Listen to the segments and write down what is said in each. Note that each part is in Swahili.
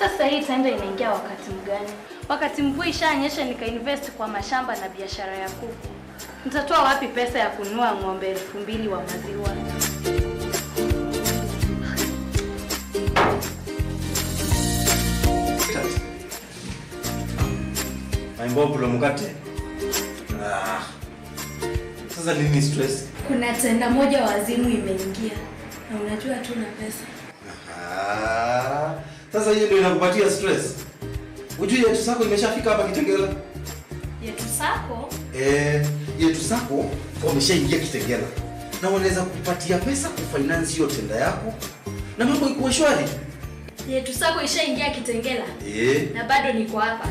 Sasa hii tenda inaingia wakati mgani? Wakati mvua ishanyesha nikainvest kwa mashamba na biashara ya kuku. Nitatoa wapi pesa ya kununua ng'ombe 2000 wa maziwa? Mbona mkate? Sasa nini stress? Kuna tenda moja wazimu imeingia. Na unajua tu na pesa. Sasa hiyo ndio inakupatia stress. Ujue yetu sako imeshafika hapa Kitengela. Yetu sako? Yetu sako wameshaingia Kitengela. Na wanaweza kukupatia pesa kufinance hiyo tenda yako. Na mambo iko shwari. Yetu sako ishaingia Kitengela. Na bado niko hapa.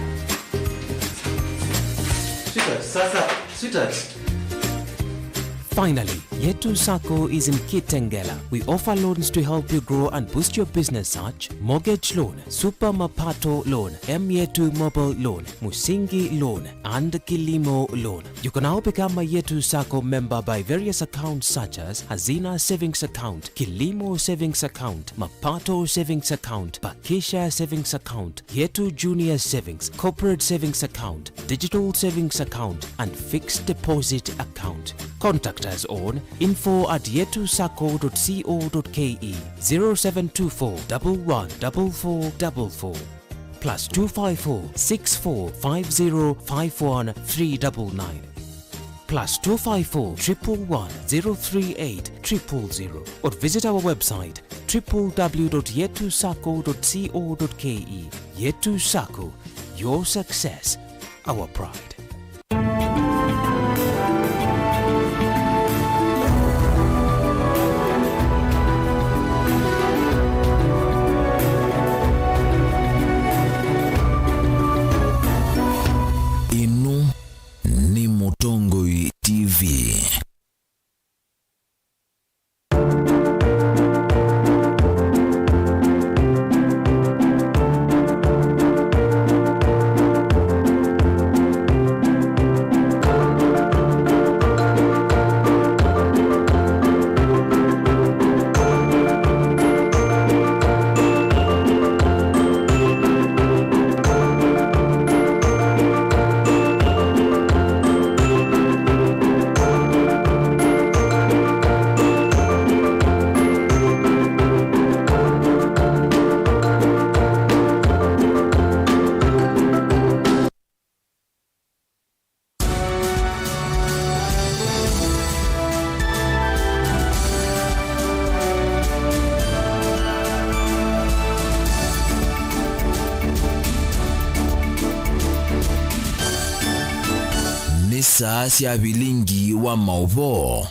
Sweetheart. Finally, Yetu Sacco is in Kitengela. We offer loans to help you grow and boost your business such mortgage loan, super mapato loan, M-Yetu mobile loan, Musingi loan, and Kilimo loan. You can now become a Yetu Sacco member by various accounts such as Hazina Savings Account, Kilimo Savings Account, Mapato Savings Account, Bakisha Savings Account, Yetu Junior Savings, Corporate Savings Account, Digital Savings Account, and Fixed Deposit Account. Contact us on info@yetusacco.co.ke 0724 114444 +254 6450 51399 +254 111 038 000 or visit our website www.yetusacco.co.ke. Yetu Sacco, your success, our pride. Saa cia Vilingi wa Mauvoo.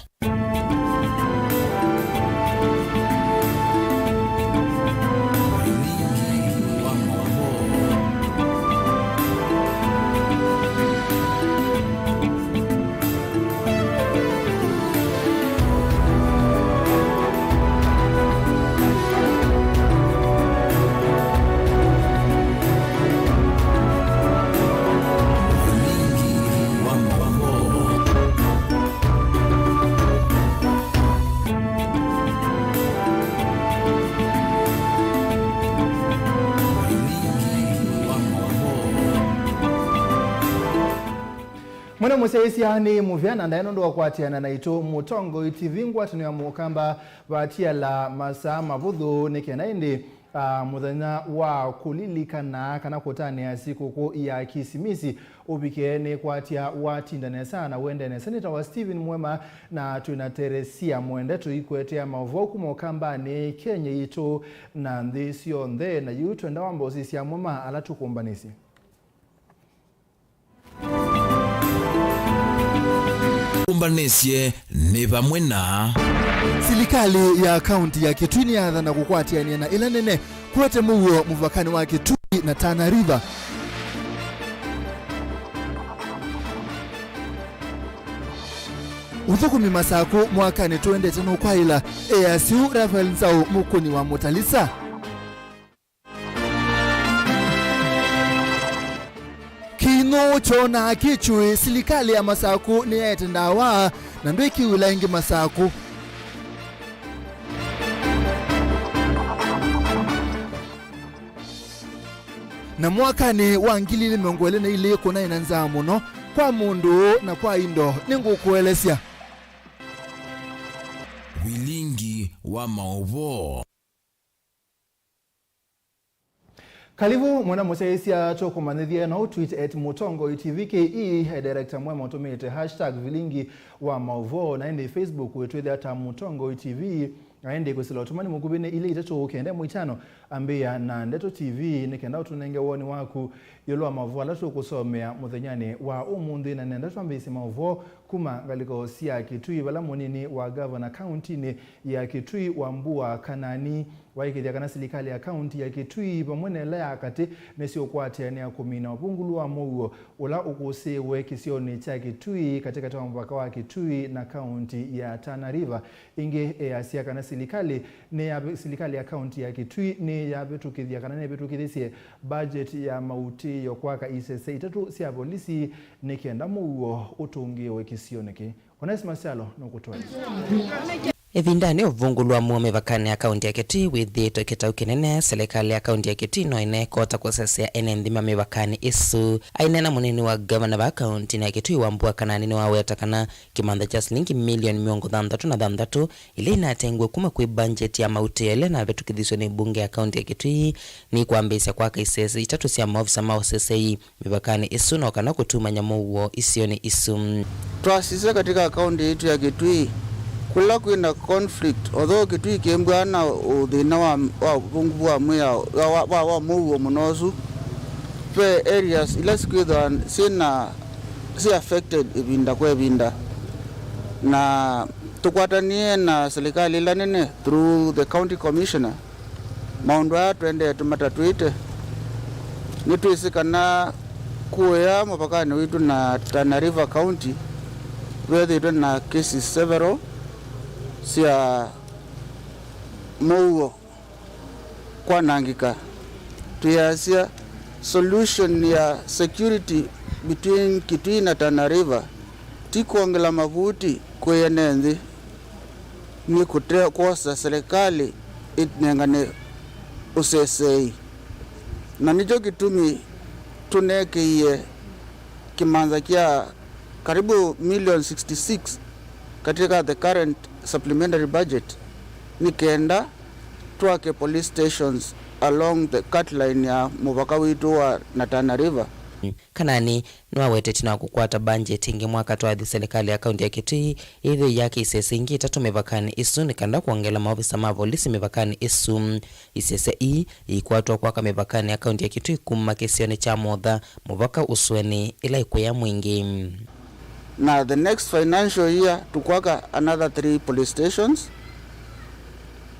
Mwana museisi yani muvyana ndaeno ndo wakwatiana na ito mutongo itivingwa tunuya mukamba watia la masa mavudhu nekena indi muthenya wa kulilikana kana kutani ya siku ya kisimisi ubikene kwatia watindane sana wendene Senator wa Stephen MUEMA na tunateresia mwendetu ikwetea Mauvoo kumokamba ni Kenya ito na ndisio ndhe na yutu enda wambosisi ya MUEMA alatukumbanisi. Kumbanesie ni pamwe na serikali ya kaunti ya Kitui yathana kukwatiania na ila nene kwete muo muvakani wa Kitui na Tana River. Uthukumi masako mwakani tuendete nukwaila ASU Rafael Nsau mukuni wa Mutalisa. Kino chona kichwe serikali ya Masako ni yatendawa na ndo ikiwila ingi Masako. na mwakani wa 2024 kuna inanza muno kwa mundu na kwa indo ningukuelesya Vilingi wa Mauvoo. Kalibu mwana musaisia choko manithia na tweet @mutongo tvke director mwema utumite #Vilingi wa Mauvoo na ende Facebook wetwethe ata mutongo tv aende kusila utumani mukubine ile itatu kende mwitano ambia na Ndeto TV nikenda utunenge woni waku yolwa Mauvoo alatu kusomea muthenyani wa umundi na nenda twambisi Mauvoo kuma galiko sia Kitui bala munini wa governor county ni ya Kitui wa Mbua Kanani waikithia kana serikali ya county ya Kitui pamwe la akati nesio kwate ni akumina ubungulu wa Mauvoo ula ukusewe kisioni cha Kitui katika mpaka wa Kitui na county ya Tana River inge asia kana serikali ni ya serikali ya county ya Kitui ni ya betukithia kana ne betukithie budget ya mauti yokwaka isese itatu sia polisi nikenda Mauvoo utungiwe kisioneke Onesma Salo nokutoa Evindani uvungulu wa muome vakani ya kaunti ya Kitui withito kitau kinene serikali ya kaunti ya Kitui no inekota kusesea enendhima mevakani isu ainena munini wa governor wa kaunti ya Kitui wa Mbua Kanani ni wawetakana kimantha cha shilingi milioni 36 ile inatengwe kuma kwi budget ya mauti ele na vetukithiswa ni bunge ya kaunti ya Kitui ni kuambisya kwa kaisesi itatu sia maofisa maosesei mevakani isu no kana kutuma Mauvoo isioni isu twasise katika kaunti yetu ya Kitui kula kwina conflict although Kitui kembwana uthina wa vungu wa mwya wa Mauvoo munosu pe areas ila sikwitha si affected ibinda kwa ibinda na tukwatanie na serikali ila nene through the county commissioner maundu ya twende tumatatuite nitwisikana kuya mapakani witu na Tana River County whether na cases several sia Mauvoo kwa nangika tuyasia solution ya security between Kitui na Tana River tikuongela mavuti kweyenenzi ni kutea kosa serikali itnengane usesei na nicho kitumi tunekeiye kimantha kia karibu million 66 katika the current supplementary budget nikenda twake police stations along the cut line ya mupaka witu wa Tana River. Kanani nwawetete na kukwata budget ingi mwaka twathi serikali ya kaunti ya Kitui ithe yake isese ingi itatu mevakani isu nikanda kuongela maofisa ma polisi mevakani isu isese ikwatwa kwaka mevakani ya kaunti ya Kitui kuma kisioni cha motha muvaka usweni ila ikuya mwingi. Now the next financial year tukwaka another 3 police stations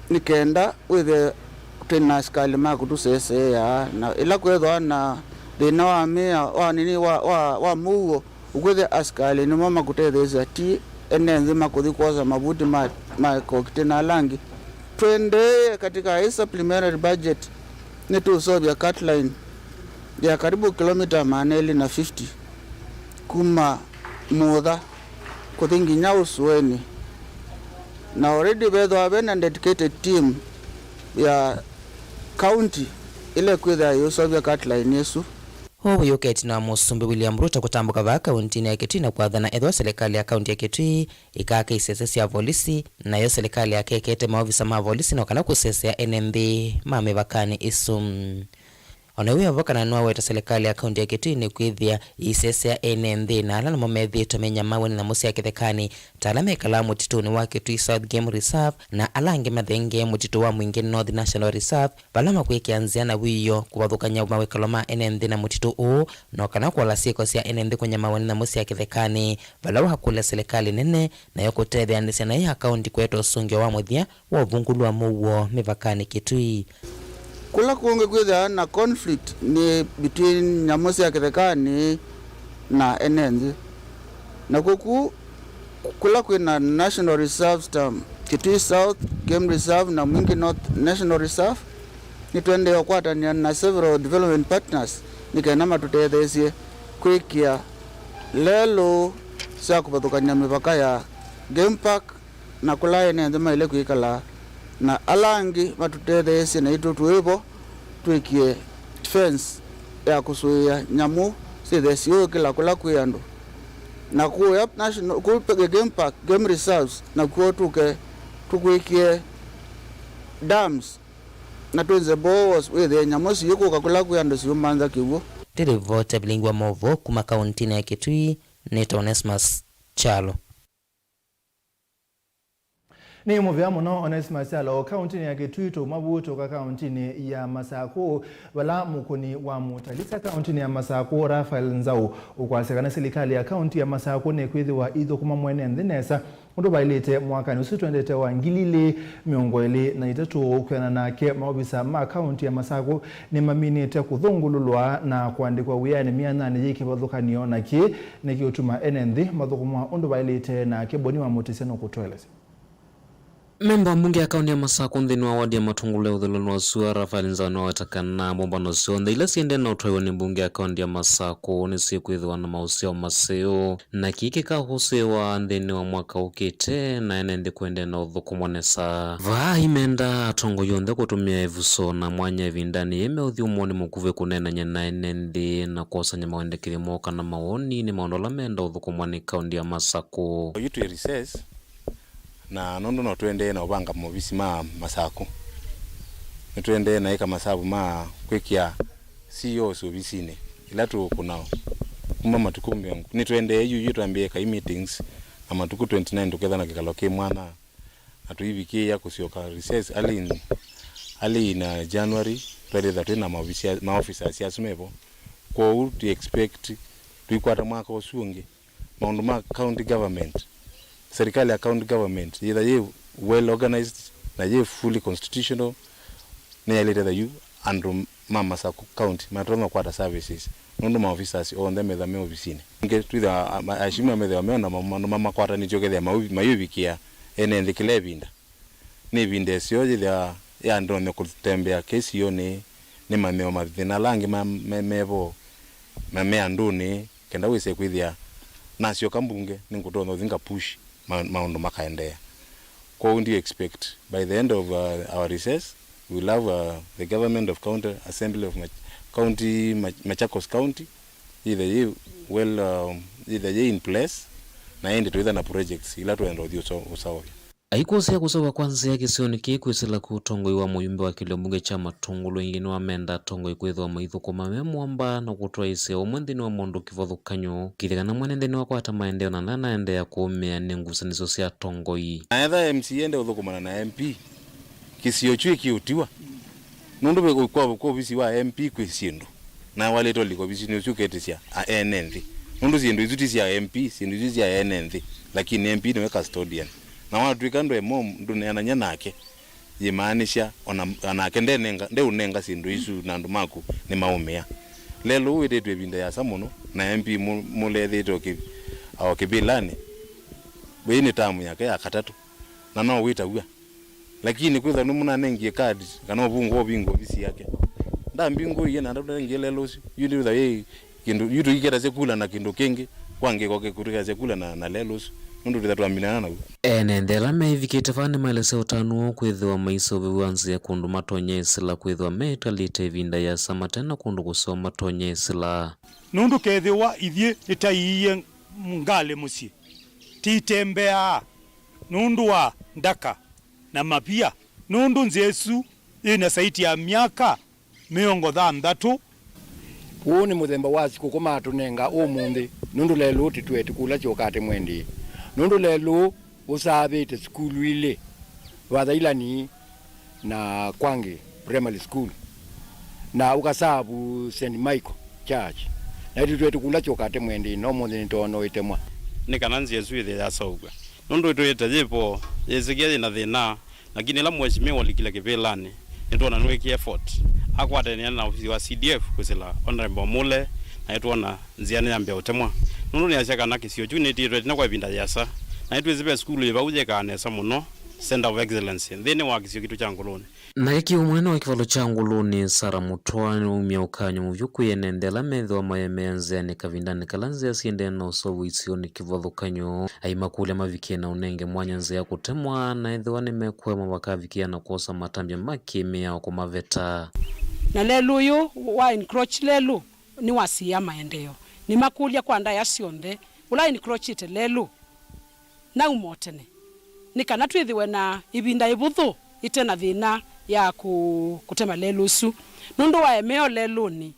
nikenda with the tenaskali makutu sese ya na ila kwethwa na thina wa mia wa nini wa Mauvoo ukwethe askali ni mama kutethesa ti enenzi makuthi kosa mavuti ma kokitena langi twende katika hii supplementary budget ni tusovya cut line ya karibu kilomita 450 kuma mutha kuthingi nyausweni na already wethwa wena dedicated team ya county ile kwitha yusovya cut line yesu Howe yoketi na musumbi William Ruto kutambuka va kaunti ya Kitui na kuadhana edwa serikali ya kaunti ya Kitui ikaka isesesi ya polisi na yo serikali ya kekete maofisa ma polisi na kana kusesea NMB mame vakani isum. Onewe avokana nwa weta serikali ya kaunti ya Kitui ni kwithia isesea NMB na ala na momethi tomenya maweni na musi ya kithekani talame kala mutituni wa Kitui South Game Reserve na alange mathenge mutitu wa mwingi North National Reserve balama kwekianzia na wiyo kuwathukanya mawekaloma NMB na mutitu uu na kana kwa lasiko sia NMB kwenye maweni na musi ya kithekani balawa hakule serikali nene na yoko tebe andisia na ya kaunti kwetu sungio wa muthia wa vungulu wa Mauvoo mivakani Kitui. Kula kuonge kwitha na conflict ni between nyamusi ya kithekani na enenzi na kuku kula kwina National Reserve stam Kitui South Game Reserve na Mwingi North National Reserve ni twende yokwatania na several development partners nikainama tutethesie kwikia lelo sia kupathukania mipaka ya game park na kula enenzi maile kwikala na alangi matutethesie na itu tuipo twikie fence ya kusuia nyamu sithesio kila kula kwiandu na kuya national kupege game park game reserves na kuo tukwikie dams na tuenze bows wethe nyamu sio kula kwiandu sio manza kiwo. Tirivota Vilingi wa Mauvoo kuma kauntini ya Kitui ni Onesmus Chalo. Ni muvya muno Onesmus Chalo kauntini ya Kitui to Mauvoo toka kauntini ya Masako wala mukuni wa mutalisa kauntini ya Masako Rafael Nzau ukwasekana serikali ya kaunti ya Masako ne kwithiwa itho kuma mwene nthinesa undu bailite mwaka nusu twendete wa ngilili miongo ili na itatu kwena nake maobisa ma kaunti ya Masako ni maminite kuthungululwa na kuandikwa wiyani mianani yiki bathukanio naki nikiutuma enenthi mathukumwa undu bailite na keboni wa mutiseno kutweleza. Memba mbunge ya kaunti ya Masako nthini wa wadi ya matungule uthulunu wa sua Rafael Nzau na watakana bombano sionthe ila siende na utwaiwa ni mbunge ya kaunti ya Masako ni sikwithiwa na mausio maseo na kiki kahusiwa nthini wa mwaka ukite na enenthi kwende na uthukumwanesa vaa imenda atongo yonthe kutumia evuso na mwanya evindani eme uthiumwo ni mukuve kunenanya na enenthi na kosanya mawendekeri moka na maoni ni maondola menda uthukumwani kaunti ya Masako yitu recess na nondo no twende na ubanga mobisi ma Masako twende na eka masabu ma kwekia CEO so bisine ila tu kunao kuma matukumbi ni twende yu tuambie ka meetings ama tuku 29 together na kikaloke mwana atuivike ya kusioka recess ali na January twende that na ma officers ya sumevo ko to expect tuikwata mwaka osunge maundu ma county government serikali ya county government either ye well organized na ye fully constitutional na ya leta you and mama sa county matroma kwata services nondo ma officers on them the me officine nge tu da ashima me the na mama kwata ni joge the mayubikia ene ndikile binda ni binde sio ya ndo ne kutembea kesi yone ni mameo mathina langi mevo mame anduni kenda wise kwithia na sio kambunge ni ngutono thinga push maundu makaendea. Kwa do you expect by the end of our recess we will have the government of county assembly of county Machakos County either in place na ende tuitha na projects ila tuenda uthio usawa. Aikusia kusawa kwanza ya kisioni kikuisila kutongoi wa muyumbe wa kiliombunge cha matungulu ingini wa menda tongoi kwithwa maithu kumame mwamba na kutoa ise omwendini wa mundu kivothukanyo kithigana mwenendini wa kwata maendeo na nana ende ya kuumia ni ngusaniso sia tongoi. Aetha MC ende uthukumana na MP kisio chui kiutiwa nundu kwa visi wa MP kwi sindu na waleto liko visi ni uchuke sia enenthi nundu sindu izuti sia MP sindu izuti sia enenthi lakini MP ni we custodian na watu ikando emo ndune ananya nake yimaanisha anake nde unenga sindu isu na ndumaku ni maumia lelo wetwe binda ya samuno na MP mulethe kibilani bwini tamu yake ya katatu na no wita uya lakini kwitha numuna nengie card kana obungo bingo bisi yake nda mbingo yena nda ngelelo yuli da ye kindu yutu ikera sekula na kindu kingi kwange koke kutika sekula na lelos nundu thatu aminana na enendela meivikite fane mailese utanu kwithwa maiso viwanzi ya kundu matonyesila kwithwa metalite vinda ya samatena kundu kusoma matonyesila nundu kethiwa ithie itaiye ngale musi titembea nundu wa ndaka na mapia nundu nzesu ina saiti ya miaka miongo thanthatu uuni muthemba wa siku kuma tunenga umuthi nundu lelu titweti kula chokate mwendi nundu lelu usabite skulu ile wathailani na Kwange primary school na ukasabu St Michael Church na titweti kula chokate mwendi no muthi nitono itemwa nikananzi yesu ile ya sauga nundu twete jipo yezigia na thina lakini la mheshimiwa likila kivelani nitona nweki effort akwatenia na ofisi wa CDF kusela honorable mule na itona nziane ya mbia utemwa nundu ni ashaka na kisio junity rate na kwa vinda yasa na itu zibe school iba uje kanesa muno center of excellence thini wa kisio kitu cha nguluni na iki umwene wa kivalo cha nguluni Sara Mutwani umia ukanyo muvyuku yenendela metho wa mayemenze ni kavindani kalanzi ya siende na usovu isio ni kivothukanyo aimakule mavikie na unenge mwanya nze ya kutemwa na edhiwa ni mekuema wakavikia na kuosa matambia makimia wako maveta na lelu yu wa encroach lelu ni wasia maendeleo ni makulia kwa nda yasionde ula encroach ite lelu na umotene nikana twithiwe na ibinda ibuthu itena thina ya kutema lelu su nundu wa emeo lelu ni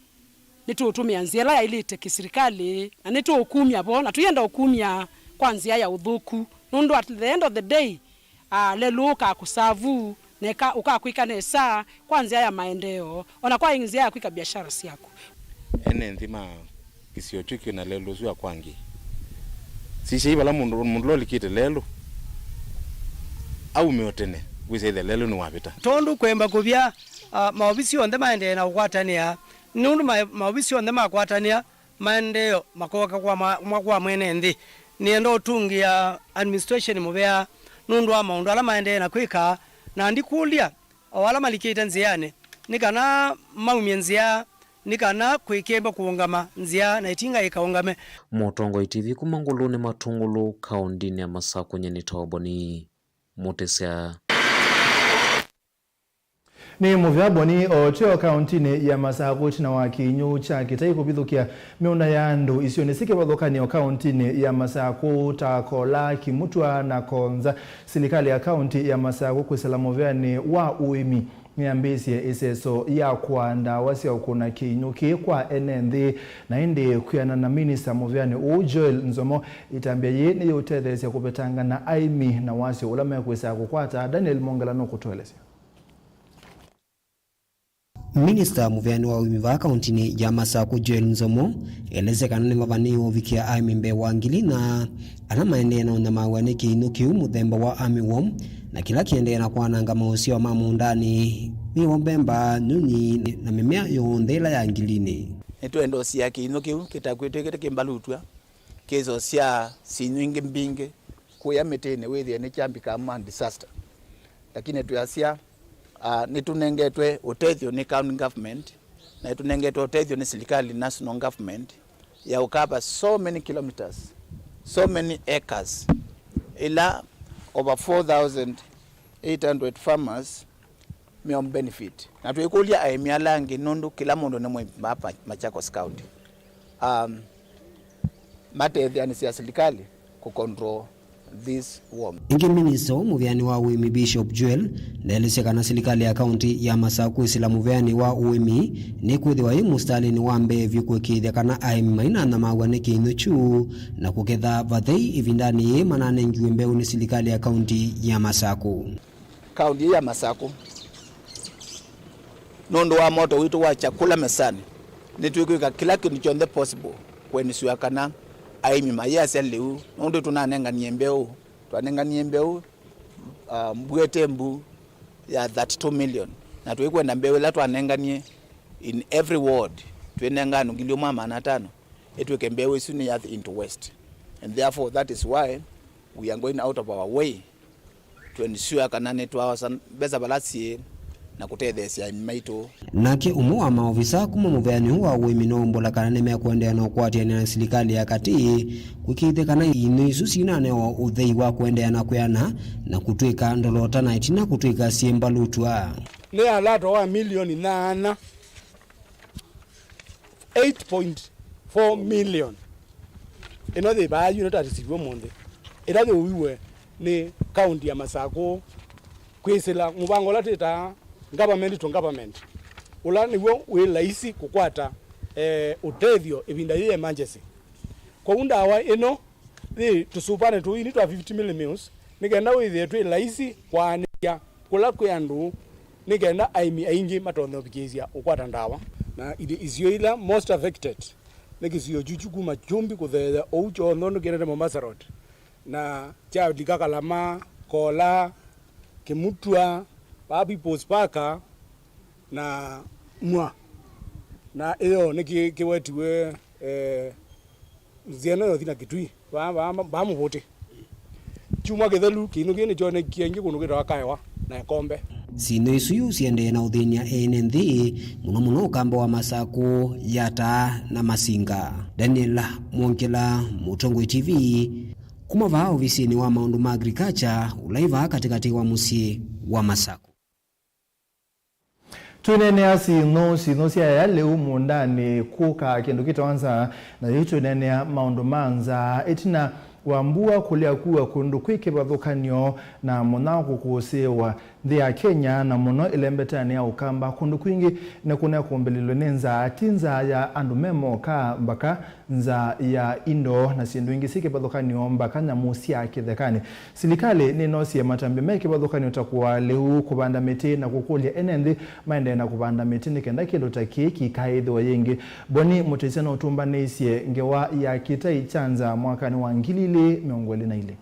nitutumia nziela ya ilite kisirikali na nituukumia bo na tuyenda ukumia kwa nzia ya udhuku nundu at the end of the day lelu ka kusavu neka ukakwika nesa kwa nzia ya maendeleo ona kwa nzia ya kwika biashara siako ene nthima kisio chiki na lelu su kwangi sisi bala mundu lolikite lelu au meotene wise the lelu ni wapita tondu kwemba kubya maobisi onde maendeleo na ukwatania nundu maobisi onde makwatania maendeleo makoka kwa mwene nthi niendo tungia administration mubea nundu wa maundu ala maendeleo na kwika na ndikulia wala malikita nziane nikana maumia nzia nikana kwikemba kuungama nzia na itinga ikaungame Mutongo TV kumanguluni matungulu kaundini ya Masako nyeni toboni mutesea ni muvyaboni oteo kauntini ya Masako china wa kinyu cha kitai kubithukia miunda ya andu isionesike bathokani o kauntini ya Masako takola kimutwa na konza serikali ya kaunti ya Masako kwisela muvyani wa uimi niambisie iseso ya kwanda wasio kuna kinyuki kwa enenthi na indi kuyana na minister muvyani Joel Nzomo itambia ye ni utethesya kupetanga na aimi na wasio ulama kwisa kukwata Daniel Mongala no kutueleza. Minister muvyani wa uimiva kauntini ya Masako Joel Nzomo elezekana ni mavaniyo vikia aimi mbe wangili na ana maendeano na mawane kiinuki muthemba wa amiwom na kila kiendeana kwa nanga mausio mamundani miwombemba nyunyi na mimea yondela ya ngilini Nituendo siya kiinuki kitakwete kete kimbalutwa kezo siya sinyingi mbinge kuya metene wethi ne chambika man disaster lakini tuyasia nitunengetwe utethio ni county government na tunengetwe utethio ni serikali national government ya ukaba so many kilometers so many acres ila over 4,800 farmers may benefit na tuikulia aimia langi nundu kila mundu ne mwapa Machakos County matethia ni sia serikali ku control this worm. Ingi minister muvyani wa uimi Bishop Joel ndeleseka serikali ya kaunti ya Masako isila muvyani wa uimi ni kwithiwa yu mustali ni wambe vyukwikithia kana aimi maina na mawane kiinuchu na kuketha vathei ivindani manane ngiwembe ni serikali ya kaunti ya Masako. Kaunti ya Masako nondo wa moto witu wa chakula mesani nituikuika kila kitu chonde possible kweni suya kana aimi mayasi leu nondo tunanenga niembeu twanenga niembeu mbwete mbu ya 32 million na tuikwenda mbeu la twanenga nie in every ward twenenga ngilio mama na 5 etweke mbeu isuni ya into west and therefore that is why we are going out of our way to ensure kana netwa beza balasi na kutethesya maito nake umu wa maofisa kuma muvyani huwa uimi nombola kana nemea kuendea na ukwatia na serikali ya kati kukithe kana inu isu sinane wa uthei wa kuendea na kuyana na kutwika ndolota na itina kutwika siemba lutwa ni alato wa milioni 8.4 million ino the ba unit atisiwe monde ila the wiwe ni county ya Masako kwisela mubango lateta government to government ula niwo we laisi kukwata utethio ibinda ye emergency kwa undawa ino the tusupane tu ini to 50 million meals nigenda we the laisi kwa ania kula kyandu nigenda aimi aingi matondo bikizia ukwata ndawa na izio ila most affected nigizio jujuku machumbi kuthe oucho ndondo gerere Mombasa road na cha dikakalama kola kimutwa babi postpaka na mwa na iyo nikiwetiwe zieno yothina kitui ba muhote chuma gethelu kinu gini chone kiengi kunugira wakaiwa na kombe sino isu siende na uthenia enenthi muno kamba wa Masako yata na Masinga. Daniel Mongela, Mutongo TV kuma vaa ofisini wa maundu ma agriculture ulaiva katikati wa musi wa Masako. Tuinenea sino sia ya leo mundani kuka kendo kitaanza na yitu inenea maundu manza etina wambua kulia kuwa kundu kwike bathukanio na muna kukusewa ndi ya Kenya na muno ilembetani ya ukamba kundu kwingi na kuna kumbelilo nenza tinza ya andu memo ka mbaka nza ya indo na sindu ingi sike bathukanio mbaka nyamusi ya kithekani. Silikali ni nosi ya matambi meke bathukanio takuwa leu kubanda miti na kukulia enendi maende na kubanda miti ni kenda kilo takiki kaidhi wa yengi. Boni mutesena utumba nesie ngewa ya kita ichanza mwakani wa ngilili miongoli na ile.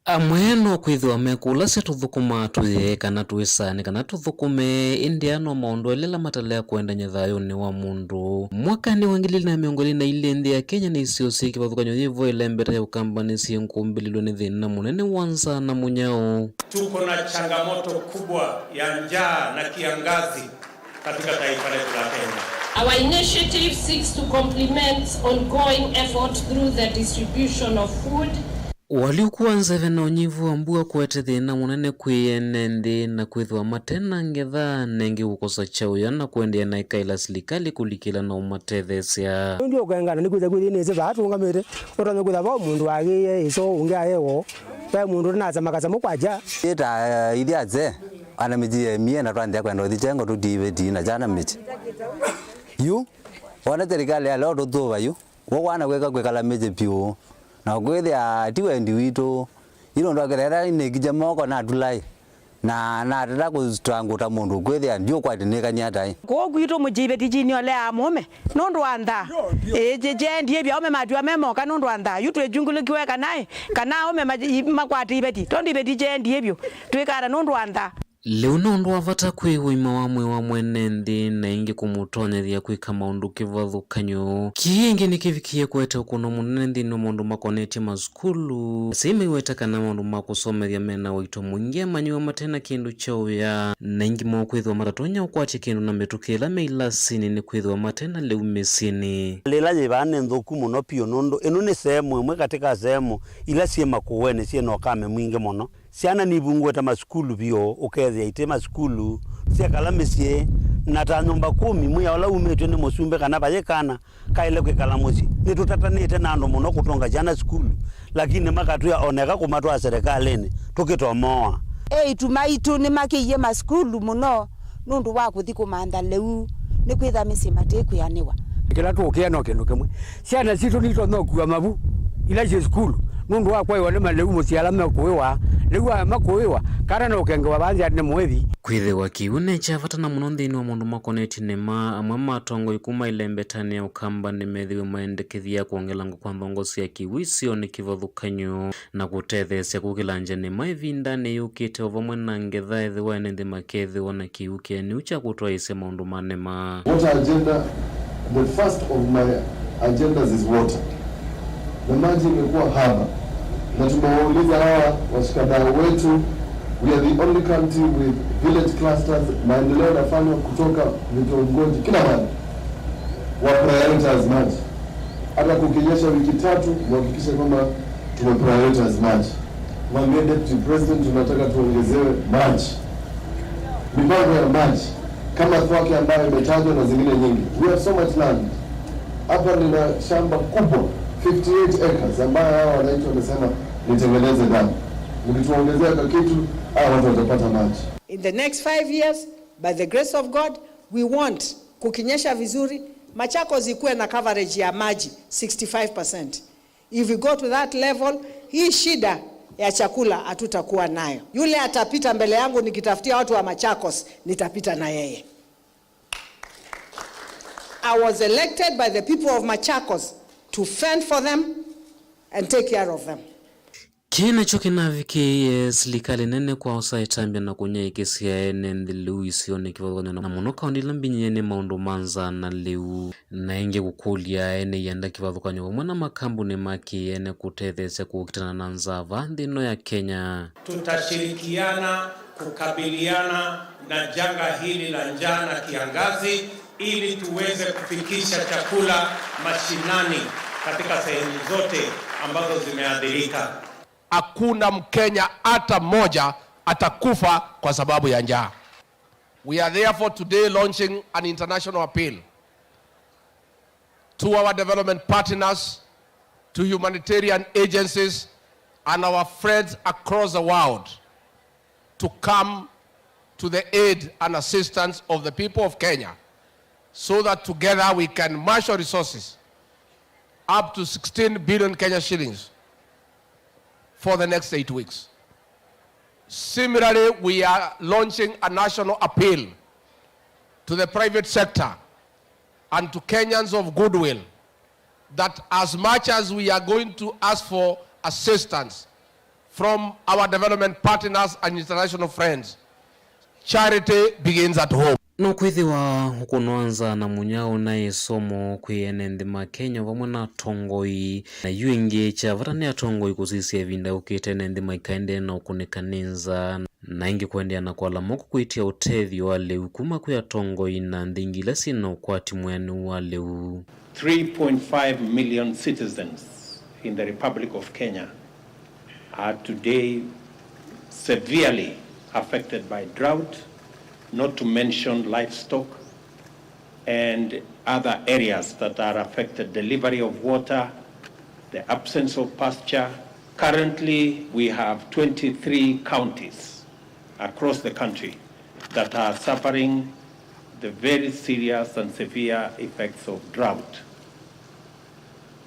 Amweno kwithwa mekula sethuthukuma tuye kana tuisane kana tuthukume indiano maundu elela matalea kwenda nyathayuni wa mundu mwakani wa ngilili na miongoli na ile ndi ya Kenya ni isiosi kibathukanyo yivo ilembete ya ukamba ni sienkumbililo ni thina munene wanza na munyao. Tuko na changamoto kubwa ya njaa na kiangazi katika taifa letu la Kenya. Our initiative seeks to complement ongoing efforts through the distribution of food. Waliokuwa nzeve na unyivu ambua kuwete thina munene kwiyenendi na kwithwa matena ngetha nengi ukosa chauya na kuendia na ikaila silikali kulikila na umatethesya. Ndio kwengana ni kuza kwithini ese batu ungamete utonye kutha ba mundu agiye iso ungia yewo pa mundu naza makaza mukwaja ita idiaze ana miji mie na twande kwenda udichengo tudive dina jana miji yu wana serikali ala otutuva yu wokwana kwekala miji pio na kwethia tiwendi witu ino ndogerera inekija moko na tulai na tata kustranguta mundu kwethia ndio kwatinekania tai ko gwito mujibe tijini ole amome nondo anda je ndiye bya ome matwa memo ka nondo anda yutu ejungulikiwe kanae kana ome makwati ibeti tondi ibeti je ndiye byo twikara nondo anda. Leo nondo wavata kwe wima wamwe wa mwenendi na ingi kumutonyethia kwika maundu kivathukanyo kiingi ni kivikie kwete ukuno munendi no maundu makoneti maskulu sima iweta kana maundu makusomethia mena waito mwingi manyiwa matena kindu chauya na ingi mwakwithwa matatonya ukwache kindu na metukila meilasini ni kwithwa matena leu mesini lela jivane nthuku muno pio nondo eno ni sehemu imwe katika sehemu ila siema kuwene siena okame mwingi muno siana nibungweta maskulu pio ukethia ite maskulu siakala mesie na ta nyumba 10 muya wala umetwe ni musumbe kana bayekana kaile kwekala musi nitutatanite na andu muno kutonga jana skulu lakini makatu ya oneka kumatwa serikalini tukitomoa tumaitu ni makiye maskulu muno nundu wakuthi kumanda leu ni kwitha misima tekuyaniwa kila tukia no kendo kemwe siana situ nito no kuwa mabu ila je skulu nundu wakwa wale maleu musiala makuwa lewa makuwa kana no kenge wabanza ne mwevi kwithe wakiune chavatana muno nthini wa mundu makoneti nema amwe matongo ikuma ilembetani ya ukamba ni methiwe maendekithia kuongelango kwa nthongosi ya kiwisio ni kivathukanyo na kutethesya kukilanja nema ivinda ni yukite ovamwe na ngetha ethiwa enethi makethiwa na kiukia ni ucha kutwaisya maundu manema. Water agenda, the first of my agendas is water. Na maji imekuwa haba na tumewauliza hawa washikadau wetu. We are the only country with village clusters. Maendeleo yanafanywa kutoka vitongoji kila mahali. Wa prioritize maji. Hata kukinyesha wiki 3 muhakikishe kwamba tumeprioritize maji. Mwambie Deputy President tunataka tuongezewe maji. Mipango ya maji kama kwake ambayo imetajwa na zingine nyingi. We have so much land. Hapa nina shamba kubwa 58 acres ambayo hao wananchi wamesema nitengeneze damu. Mkituongezea kwa kitu hao watu watapata maji. In the next 5 years by the grace of God we want kukinyesha vizuri Machakos ikuwe na coverage ya maji 65%. If we go to that level hii shida ya chakula hatutakuwa nayo. Yule atapita mbele yangu nikitafutia watu wa Machakos nitapita na yeye. I was elected by the people of Machakos to fend for them and take care of them. Kina choki na viki silikali nene kwa osa itambia na kunya ikisia ene ndi liu isione kivathonyo na munoka ondila mbinyi ene maundu manza na liu na inge kukulia ene yanda kivathukanyo wamwana makambu ni maki ene kutethesya kukitana na nzava ndino ya Kenya. Tutashirikiana kukabiliana na janga hili la njaa na kiangazi ili tuweze kufikisha chakula mashinani katika sehemu zote ambazo zimeathirika. Hakuna Mkenya hata mmoja atakufa kwa sababu ya njaa. We are therefore today launching an international appeal to our development partners, to humanitarian agencies, and our friends across the world to come to the aid and assistance of the people of Kenya, so that together we can marshal resources up to 16 billion Kenya shillings for the next 8 weeks. Similarly, we are launching a national appeal to the private sector and to Kenyans of goodwill that as much as we are going to ask for assistance from our development partners and international friends, charity begins at home. No kwithiwa hukunwanza na munyao na isomo kwiyene nthima Kenya vamwe na tongoi na yuingi cha vatani ya tongoi kusisia vinda ukite na nthima ikaende na ukunikaniza na ingi kuendea na kwa lamoko kuitia utethi wa leu kuma kuya tongoi na ndingi lasi na ukwati mwenu wa leu. 3.5 million citizens in the Republic of Kenya are today severely affected by drought, not to mention livestock and other areas that are affected, delivery of water, the absence of pasture. Currently, we have 23 counties across the country that are suffering the very serious and severe effects of drought.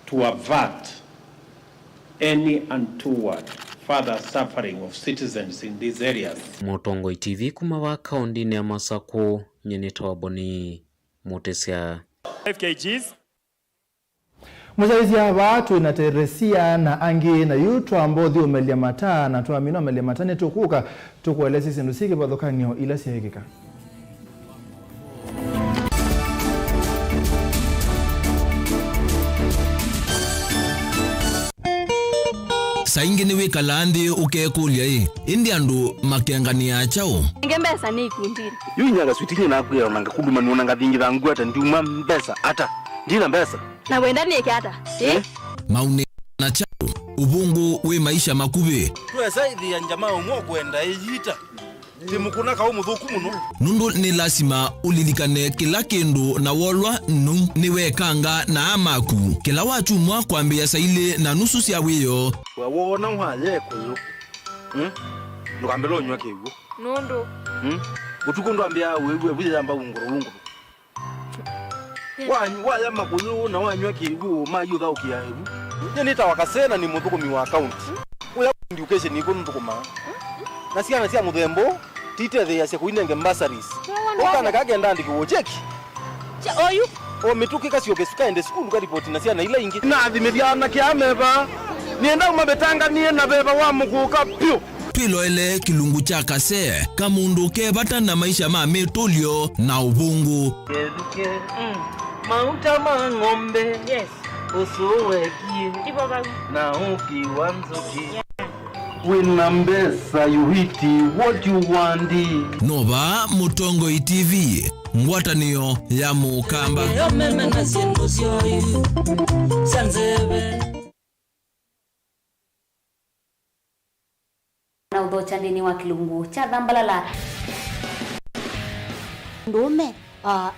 To avert any untoward further suffering of citizens in these areas. Motongoi TV kumawa kaundini ya Masako nyeneta waboni motesia 5 kgs. Muzaizi ya watu inateresia na angi na yutu ambothi umelia mataa na tuamino umelia matane tukuka tukuelezi sindusiki badhokanyo ila siyekika. Saingi ni wika landi ukekulia indi andu makengani achao. Ngembesa ni ikundiri. Yu nyaga switinye na kuya onanga kuduma ni onanga thingi thangu ata ndiuma mbesa ata. Ndina mbesa. Na wenda ni ekata. Maune na chao. Ubungu we maisha makube. Tuweza idhi ya njamaa umwa kuenda ejita. Timukuna ka umuthuku muno. Nundu ni lasima ulilikane kila kindu na wolwa nu niwe kanga na amaku. Kila watu mwa kuambia saile na nusu sia wiyo. Wawona mwaye kuzu. Nukambelo nywa kiwu. Nundu. Utuku ndo ambia wewe vile amba unguru. Waya makuzu na wanywa kiwu mayudha ukiyaebu. Nita wakasena ni muthuku mi wa account. Uya education iko ntukuma. Nasikia nasia muthembo tite the yase kuinenge mbasaris. Okana kagenda ndiki cheki. Oyu o mituki kasio kesuka ende school ka report nasia na ila ingi. Na thimediana kiameba. Nienda umabetanga nie na beba wa mukuka pio. Pilo ele kilungu cha kase kamundu ke batana maisha ma metolio na ubungu. Keduke. Mauta mangombe. Yes. Usuwekie. Ibo na ukiwanzoki. Winambesa yuhiti what you want. Nova Mutongoi TV ngwataniyo ya mukamba. Na udhocha ndini wa kilungu cha dhambalala. Ndume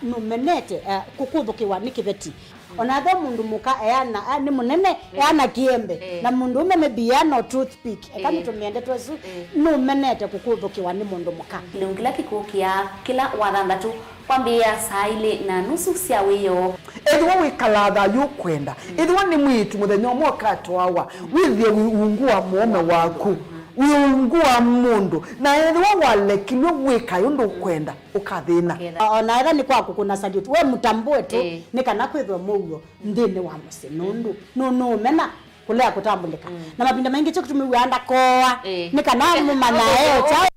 numenete kukuthukiwa ni kibeti. Onathe mundu muka eana ni munene eana kiembe na mundu ume mebiano toothpick ekamitumende twesu numenete kukuthukiwa ni mundu muka. Kilungila kikukia kila wathandatu kwambia saile na nusu sia wiyo. Edwa wikalatha yukwenda edwa ni mwitu muthenya umwe katwawa withie wiungua muome waku wiungua mundu na edwa walekilwe wika yundu kwenda ukathina. Ona era ni kwaku kuna salute we mutambue tu ni kana kwithwa mugo ndini wa muse nundu no mena kulea kutambulika na mapinda mengi cyo kutumiwanda koa ni kana mumana cha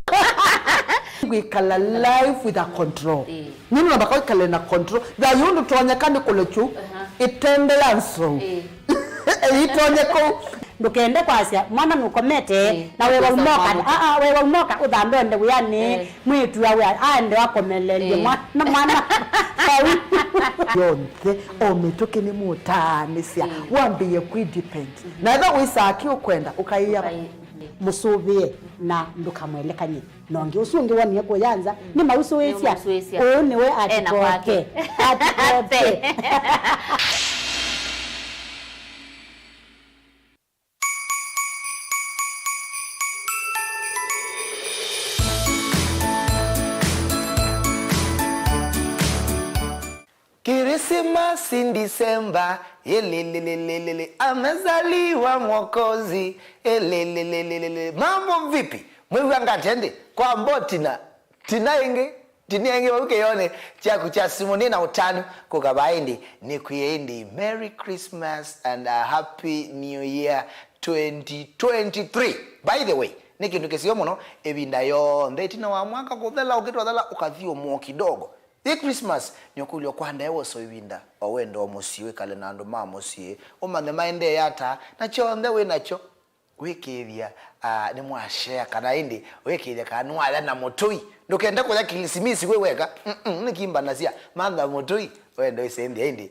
wikala life with a control. Nini na bakao kale na control da yundu tonyekane kulechu itembelanso itonyeko ndukende kwasia mwana nukomete na wewe umoka wewe umoka udhambe ende uyani mwitu yawe ande wakomelele mwana yonke ometoke ni mutanisia wambiye ku depend na eza wisaki ukwenda ukaiya musubie na ndukamwelekanye nonge usunge wani yako yanza ni mauso wesia niwe atikoke atikoke. Krismasi Disemba, elelelelele, amezaliwa Mwokozi, elelelelele. Mambo vipi? Mwewe angatende kwa mbotina tinaenge wauke yone chaku cha simoni na utanu kukabaindi ni kuyeindi Merry Christmas and a Happy New Year 2023. By the way, nikintu kesiyo muno ebinda yonde tina wa mwaka kuthela ukitwathela ukathio mo kidogo. The Christmas nyokulyo kwanda ewo so ibinda owendo omusiwe kale nando mamusiye omane maende yata na chonde we nacho wikithia ni mwashare kana indi wikithia kanwala na motoi ndukenda kwa kilisimisi we weka nikimba nasia manda motoi wendo isendi indi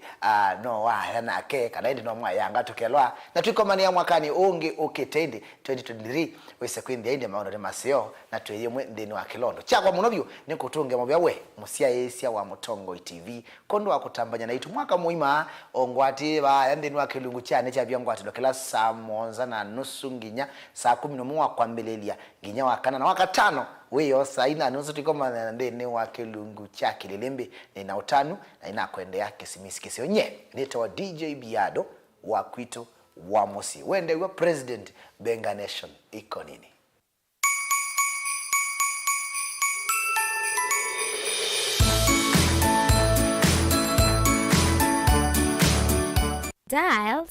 no wa na ke kana indi no mwayanga tukelwa na tukomania mwakani ungi ukitendi 2023 wese kwindi indi maono masio na tuye mwendeni wa kilondo chakwa munobyo nikutunge mobya we musia yesia wa Mutongo TV kondo akutambanya na itu mwaka muima ongwati ba yandeni wa kilungu cyane cyabya dokela saa 7:30 nginya saa 11 kwa mbelelia nginya wakana na wakatano weyo saina nusu tikoma ndene wa kilungu cha Kililembe na utanu na inakwendea kisimisi kisionye nito DJ Biado wa Kwito wa Mosi wende wa President Benga Nation iko nini. Dial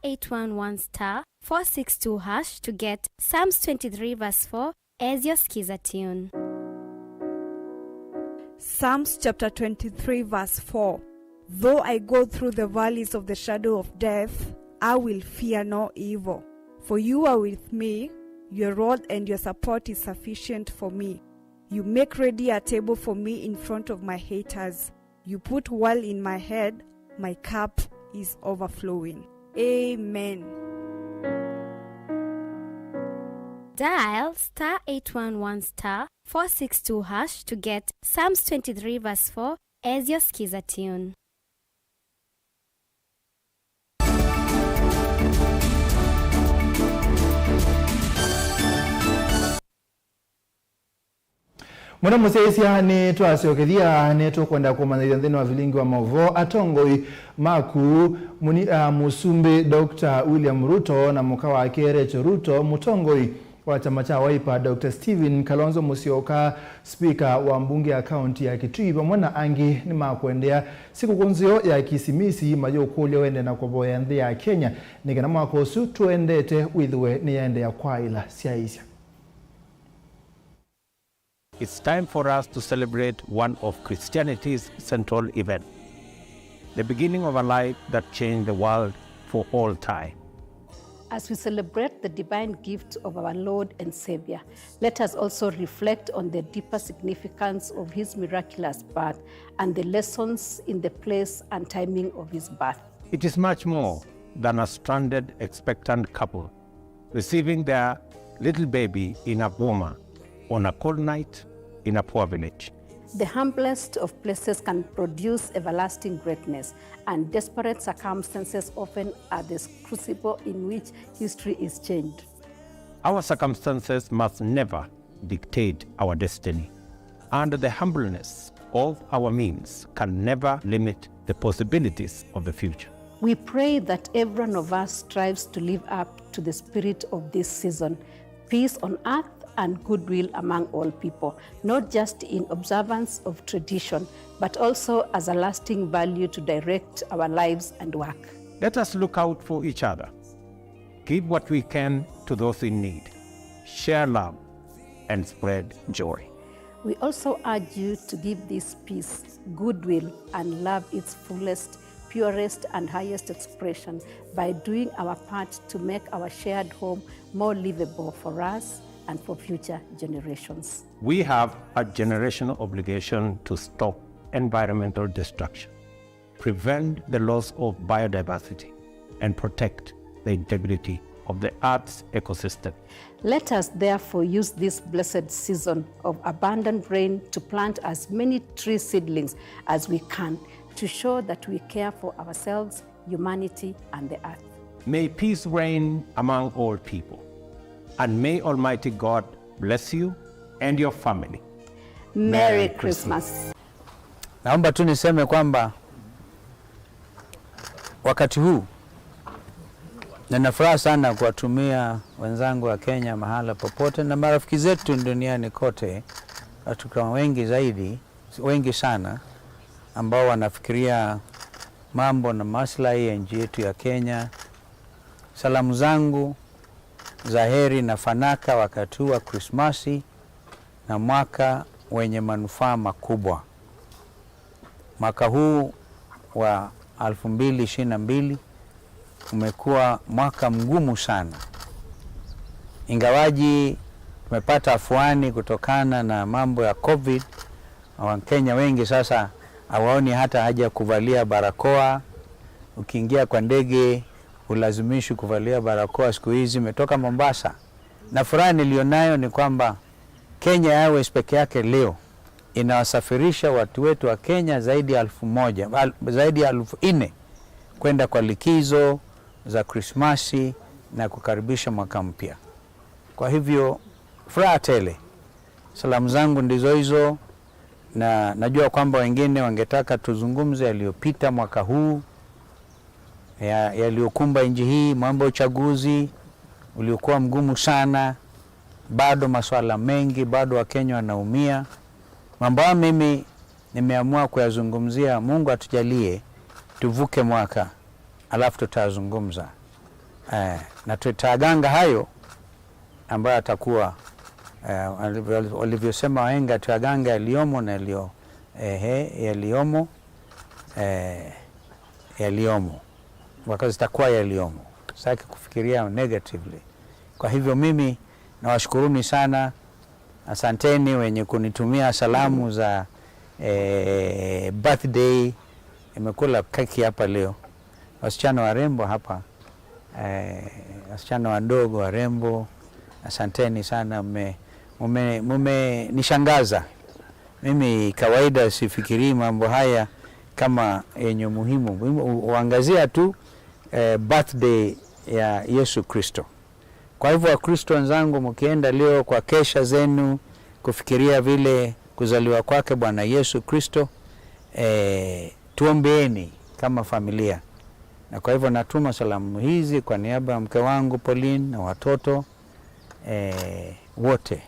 *811*462# to get Psalms 23 verse 4 as your skiza tune. Psalms chapter 23 verse 4. Though I go through the valleys of the shadow of death, I will fear no evil. For you are with me, your rod and your support is sufficient for me. You make ready a table for me in front of my haters. You put oil in my head, my cup is overflowing. Amen. Dial *811*462# to get Psalms 23 verse 4 as your skiza tune. Mwana musesia ni twasiokethia ni tukwenda kumanithia nthini wa Vilingi wa Mauvoo atongoi maku musumbi Dr. William Ruto na muka wake Rachel Ruto mutongoi wa chama cha Wiper Dr. Stephen Kalonzo Musyoka speaker wa mbunge ya kaunti ya Kitui mwana angi ni makwendea siku kunzio ya kisimisi mayokulya wende na kwaboya nthi ya Kenya nikana mwakosu tuendete withwe ni yende ya kwaila siaisha. It's time for us to celebrate one of Christianity's central events, the beginning of a life that changed the world for all time. As we celebrate the divine gift of our Lord and Savior, let us also reflect on the deeper significance of his miraculous birth and the lessons in the place and timing of his birth. It is much more than a stranded, expectant couple receiving their little baby in a boma on a cold night in a poor village. The humblest of places can produce everlasting greatness, and desperate circumstances often are the crucible in which history is changed. Our circumstances must never dictate our destiny, and the humbleness of our means can never limit the possibilities of the future. We pray that every one of us strives to live up to the spirit of this season, peace on earth and goodwill among all people, not just in observance of tradition, but also as a lasting value to direct our lives and work. Let us look out for each other, give what we can to those in need, share love, and spread joy. We also urge you to give this peace, goodwill, and love its fullest, purest, and highest expression by doing our part to make our shared home more livable for us and for future generations. We have a generational obligation to stop environmental destruction, prevent the loss of biodiversity, and protect the integrity of the Earth's ecosystem. Let us therefore use this blessed season of abundant rain to plant as many tree seedlings as we can to show that we care for ourselves, humanity, and the earth. May peace reign among all people, and may Almighty God bless you and your family. Merry Christmas. Naomba tu niseme kwamba wakati huu nina furaha sana kuwatumia wenzangu wa Kenya mahala popote na marafiki zetu duniani kote, watu wengi sana ambao wanafikiria mambo na maslahi ya nchi yetu ya Kenya. Salamu zangu za heri na fanaka wakati wa Krismasi na mwaka wenye manufaa makubwa. Mwaka huu wa 2022 umekuwa mwaka mgumu sana. Ingawaji tumepata afuani kutokana na mambo ya COVID, Wakenya wengi sasa hawaoni hata haja kuvalia barakoa. Ukiingia kwa ndege ulazimishwi kuvalia barakoa siku hizi. Umetoka Mombasa, na furaha nilionayo ni kwamba Kenya Airways peke yake leo inawasafirisha watu wetu wa Kenya zaidi ya 1,000, zaidi ya 4,000 kwenda kwa likizo za Krismasi na kukaribisha mwaka mpya. Kwa hivyo furaha tele. Salamu zangu ndizo hizo, na najua kwamba wengine wangetaka tuzungumze yaliyopita mwaka huu, yaliyokumba nchi hii. Mambo ya uchaguzi uliokuwa mgumu sana, bado masuala mengi, bado Wakenya wanaumia. Mambo haya mimi nimeamua kuyazungumzia. Mungu atujalie tuvuke mwaka, alafu tutazungumza na tutaganga hayo ambayo atakuwa walivyosema wahenga, tutaganga yaliomo na yaliomo wakazi takuwa yaliomo. Sitaki kufikiria negatively. Kwa hivyo mimi nawashukuruni sana. Asanteni wenye kunitumia salamu za birthday. Nimekula keki hapa leo. Wasichana warembo hapa, wasichana wadogo warembo, asanteni sana. Nishangaza. Mimi kawaida sifikiri mambo haya kama yenye muhimu. Uangazia tu birthday ya Yesu Kristo. Kwa hivyo Wakristo wenzangu, mkienda leo kwa kesha zenu kufikiria vile kuzaliwa kwake Bwana Yesu Kristo, tuombeeni kama familia. Na kwa hivyo natuma salamu hizi kwa niaba ya mke wangu Pauline na watoto wote,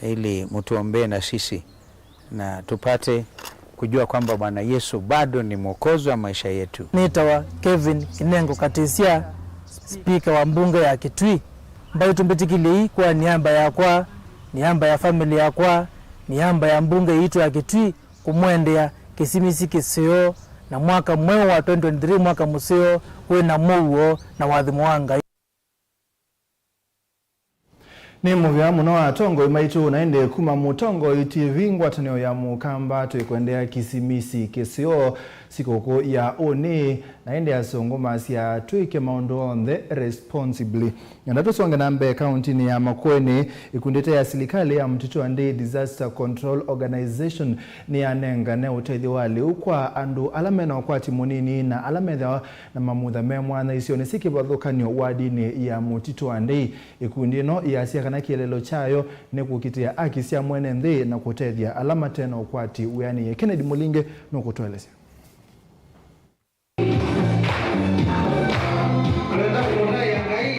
ili mtuombee na sisi na tupate kujua kwamba Bwana Yesu bado ni mwokozi wa maisha yetu. Nitawa Kevin Kinengo Katisia, speaker wa mbunge ya Kitui, ambayo tumbetikili kwa niaba yakwa, niaba ya familia yakwa, niaba ya mbunge yetu ya Kitui kumwendea kisimisi kisio na mwaka mwema wa 2023, mwaka museo we na Mauvoo na wathimu wanga. Ni muvya muno wa tongo imaitu naende kuma mutongo TV ngwatanio ya mukamba tuikwendea kisimisi kisio sikoko ya oni naende ya songoma sia tuike maundu on the responsibly. Yandatu songa nambe county ni ya Makueni ikundete ya silikali ya mtito ande Disaster Control Organization ni anenga ne utethi wali ukwa andu alamena kwa timonini na alamedha na mamudha memwa na isione siki badhukanyo wadini ya mtito ande ikundino ya siakana kielelo chayo ne kukitia akisia mwene nde na kutethia alama tena ukwati uyani ya Kennedy Mulinge no kutuelezea.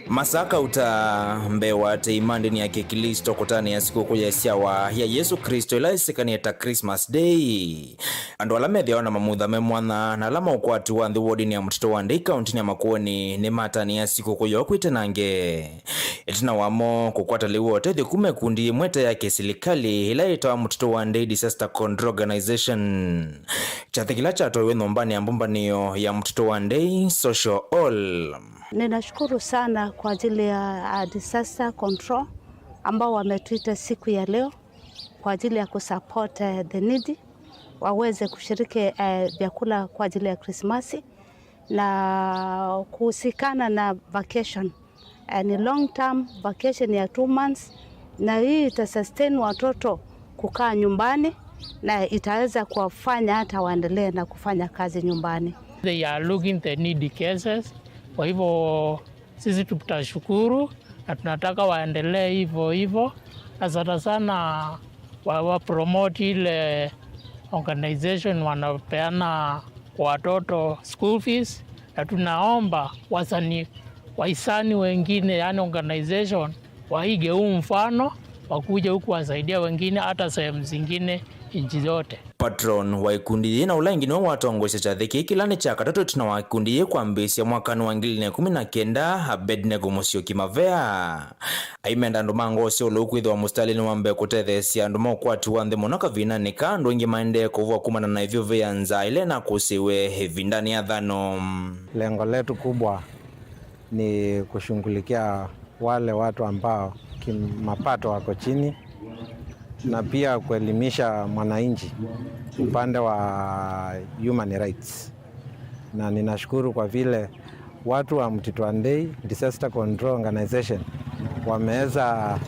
Masaka utambewa teimande ni yake Kristo kutani ya siku kuja siawa ya Yesu Kristo ila isikani eta Christmas Day. Andu alamedhi wana mamudha memwana na alama ukwatu wa the wardini ya mtito wa ndika untini ya Makueni ni mata ni ya siku kuja kuite nange. Itina wamo kukwata liwote di kume kundi mweta yake silikali ila ita wa mtito wa ndei Disaster Control Organization. Chathikila chato weno mbani ya mbumba niyo ya mtito wa ndei social all. Ninashukuru sana kwa ajili ya Disaster Control ambao wametuita siku ya leo kwa ajili ya kusupport the needy waweze kushiriki vyakula kwa ajili ya Krismasi na kuhusikana na vacation ni long term vacation ya 2 months, na hii itasustain watoto kukaa nyumbani na itaweza kuwafanya hata waendelee na kufanya kazi nyumbani. They are looking the needy cases. Kwa hivyo sisi tutashukuru na tunataka waendelee hivyo. Asante sana wa promote ile organization wanapeana kwa watoto school fees, na tunaomba wahisani wengine, yani organization waige huu mfano, wakuje huku wasaidia wengine hata sehemu zingine nchi zote. Patron wa ikundi na ulangini wa watongosha cha thiki kilani cha katatu tuna wa ikundi kwa mbisi ya mwakani wa 2019 Abednego Musyoki Mavea aimenda ndumango sio lukwitho wa mustalini wa mbe kutethesia ndumo kwati wa nthimo naka vinanika ndungi maende kuvua kumana na hivyo vianza ile na kusiwe vindani ya dhano. Lengo letu kubwa ni kushughulikia wale watu ambao mapato wako chini na pia kuelimisha mwananchi upande wa human rights. Na ninashukuru kwa vile watu wa Mtitwandei Disaster Control Organization wameweza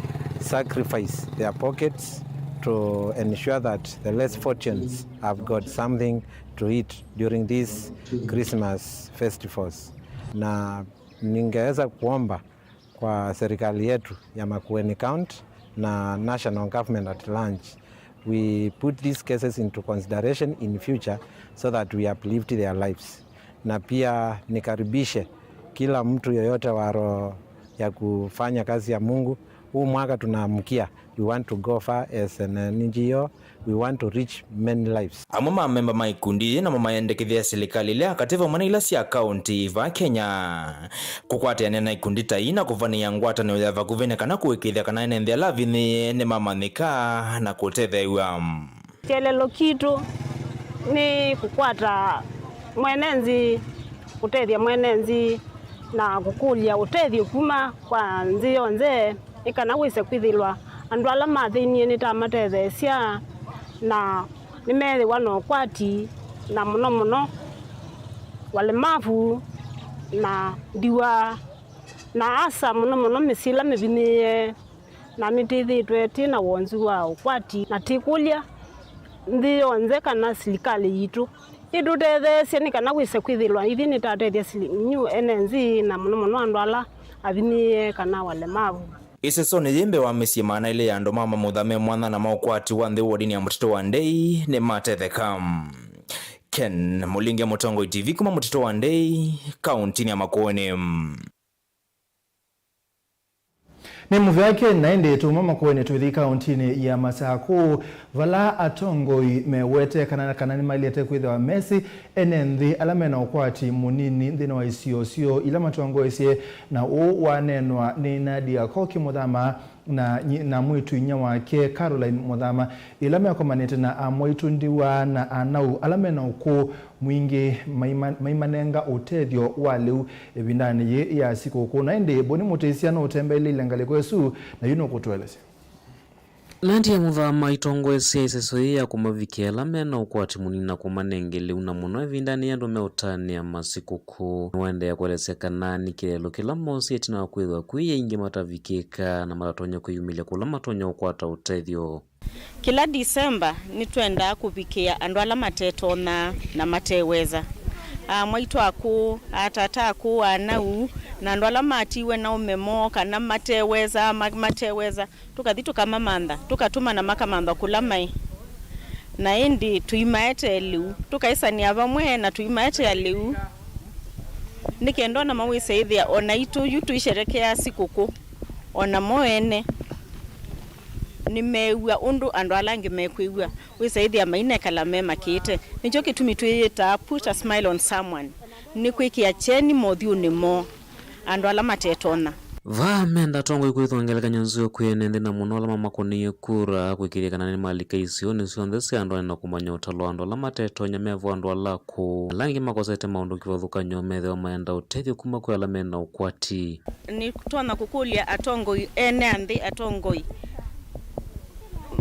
sacrifice their pockets to ensure that the less fortunates have got something to eat during these Christmas festivals. Na ningeweza kuomba kwa serikali yetu ya Makueni County na national government at large, we put these cases into consideration in future so that we uplift their lives. Na pia nikaribishe kila mtu yoyote waro ya kufanya kazi ya Mungu. Huu mwaka tunaamkia, we want to go far as an NGO, we want to reach many lives. Amama memba maikundi na mama yendekithia serikali ile akativa manila si county va Kenya kukwate nena ikundi taina kuvania ngwata ne yava kuvene kana kuwekithia kana nendea lavi ne mama nika na kutethewa kelelo kitu ni kukwata mwenenzi utethia mwenenzi na kukulia utethio kuma kwa nzio nze ikana wise kwithilwa andu ala mathini ni tamatethesia na nimethe wano kwati na muno walemavu na diwa na asa muno misila mibiniye na mitithitwe tina wonzu wa ukwati na tikulia ndio nze kana serikali yitu itutethesia ni kana wise kwithilwa ithi ni tatethesia new NNZ na muno andu ala aviniye kana walemavu. Iseso ni yimbe wa misiamana ile ya ndo mama muthame mwana na maukwati wa nthi wodini ya Mtitwandei ni matethekam. Ken Mulinge Mutongo TV kuma Mtitwandei kaunti ya Makueni. Ni muvyake naende tuma Makueni tuithi kauntini ya Masaku vala atongoi mewete kanani mali ate kwitha Messi enenthi alamena ukwati munini nthina wa isiosio ila matongoesie na wanenwa ni Nadia Koki Muthama na mwitu inya wake Caroline Muthama ila mekomanite na amwitu ndiwa na anau alamena uku mwingi maimanenga utethio waliu ebindani ye ya siku kuna ende boni mutesia no utembele ilangale kwesu na yuno kutwelese Nadia Muthama itongwesia iseso ya kumavikela mena ukwati munina kumanengele una muno evindani ya ndome utania masikuku wende ya kueleseka nani kilelo kila mosi etina wakwithwa kuiye ingi matavikika na maratonya kuyumilia kula matonya ukwata utethio. Kila Disemba nitwenda kuvikia andu ala matetona na mateweza. Mwaitu aku atata aku anau na andu ala matiwe na umemo kana mateweza tukathi tukamamanda tukatuma na makamanda kulamai na indi tuimaete liu tukaisania vamwe na tuimaete ya liu nikendo na mawise ithia ona itu yutu isherekea sikuku ona moene nimeua undu andu alangi mekuigua wisaidia maine kala mema kite nicho kitumi tuyita put a smile on someone ni kwikia cheni modhiu ni mo andu ala matetona va menda tongo ikuithongeleka nyanzuyo kwenende na muno ala mamakoniye kura kwikiria kana ni malika isio ni sionthesi andu na kumanya utalo andu ala mateto nyamevo andu ala ku langi makosete maundu kivathuka nyomethe wa maenda utethio kuma kwa ala mena ukwati ni kutona kukulia atongoi ene andi atongoi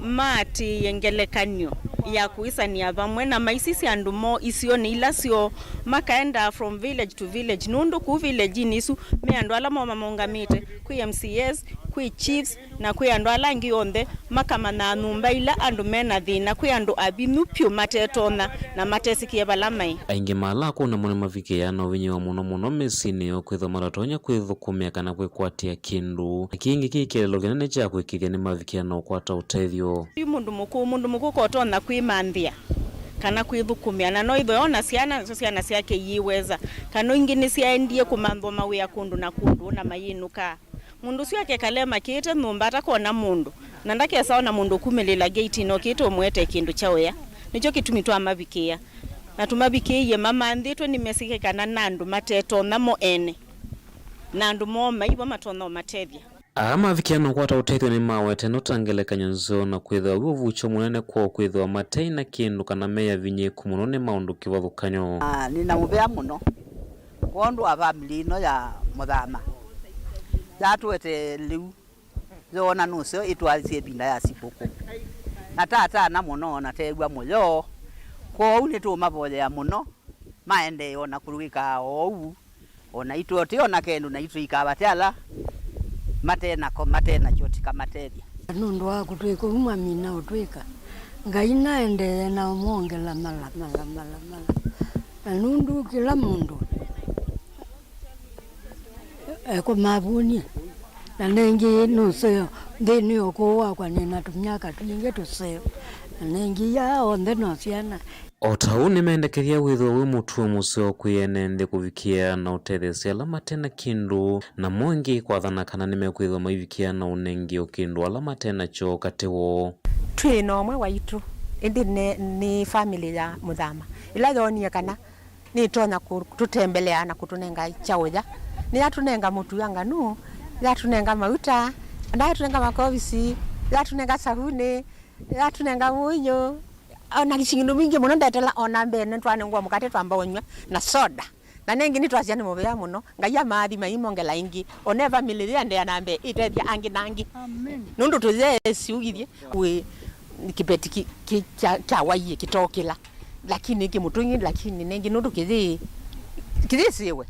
mati yengelekanyo ya kuisania vamwe na maisisi andu mo isio ni ila sio makaenda from village to village nundu ku village nisu me andu ala mo mamongamite ku MCS ku chiefs na ku andu ala ngi onde makama na numba ila andu mena thina ku andu abinu pyo matetona na matesikie balamai aingi malako na mwana mavikia no vinyo muno mesini okwitho maratonya kwithukumia kana kwikwatia kindu kingi kikelo kinene cha kwikiria ni mavikia no kwata utethio mundu muku kotona kwimanthia kana kwithukumia na no itho ona ciana ciake yiweza kana ingini ciaendie kumandwa mawia kundu na mayinuka mundu cio akekale makite numba atakona mundu na ndakesa ona mundu kumelila gate no kito mwete kindu chawea nicho kitumitwa mavikia na tumabikiye mama nditwe nimesike kana nandu mateto namo ene nandu moma ibo matona matethia ama vikiano kwata utethio ni mawete no tangelekanya nzo na kwithwa vuvucho munene kwa kwithwa matei na kindu kana meya vinye kumuno ni maundu kivathukanyo nina mubea muno kondu wa family no ya muthama yatwete liu zona nuso itwalisie binda ya sipuku na tata na muno na tegwa moyo kwa uni tu mavoja ya muno maende ona kurugika ou ona itoti ona kendu na itu ikabatala matena choti kamateria nundu wa kutwika uma mina utwika ngaina ende na omongela mala na nundu kila mundu eko mabuni na nengi nuso ngeni okowa kwa nina tumyaka tuninge tuseo nengi ya onde no ciana otau nimendekeria withwa wi mutu museo kwienende kuvikia na utethesia ala matena kindu na mwengi kwathana kana nimekwithwa maivikia na unengi o kindu ala matena cho katewo twino mwe waitu indi ni family ya muthama ila yonia kana ni tonya kututembelea na kutunenga chaoja ni yatunenga mutu yanga nu yatunenga mauta na yatunenga makovisi yatunenga sabuni yatunenga munyo ona kishindu mingi muno ndatela ona mbene twane ngwa mukate twamba onywa na soda na nengi ni twasiani mubea muno ngaya mathi maimongela ingi one family ya ndia nambe itethia angi nangi amen nundu tuze siugithie we kipeti kya waye kitokela lakini kimutungi lakini nengi nundu kithi siwe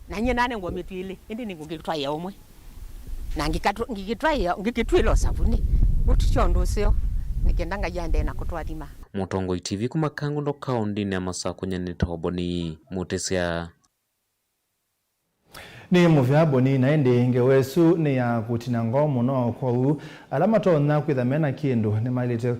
na nye nane ngwa mitwile indi ningukitwa ya omwe na ngikitwilo sabuni utichondo sio nikendanga yande na kutwathima Mutongo TV kumakangu ndo kaundi ni amasaku nyani toboni mutesia ni muvyaboni na ende ngewesu ni ya kutina ngomu no kwa huu alama tona kwithamena kindu ni mailete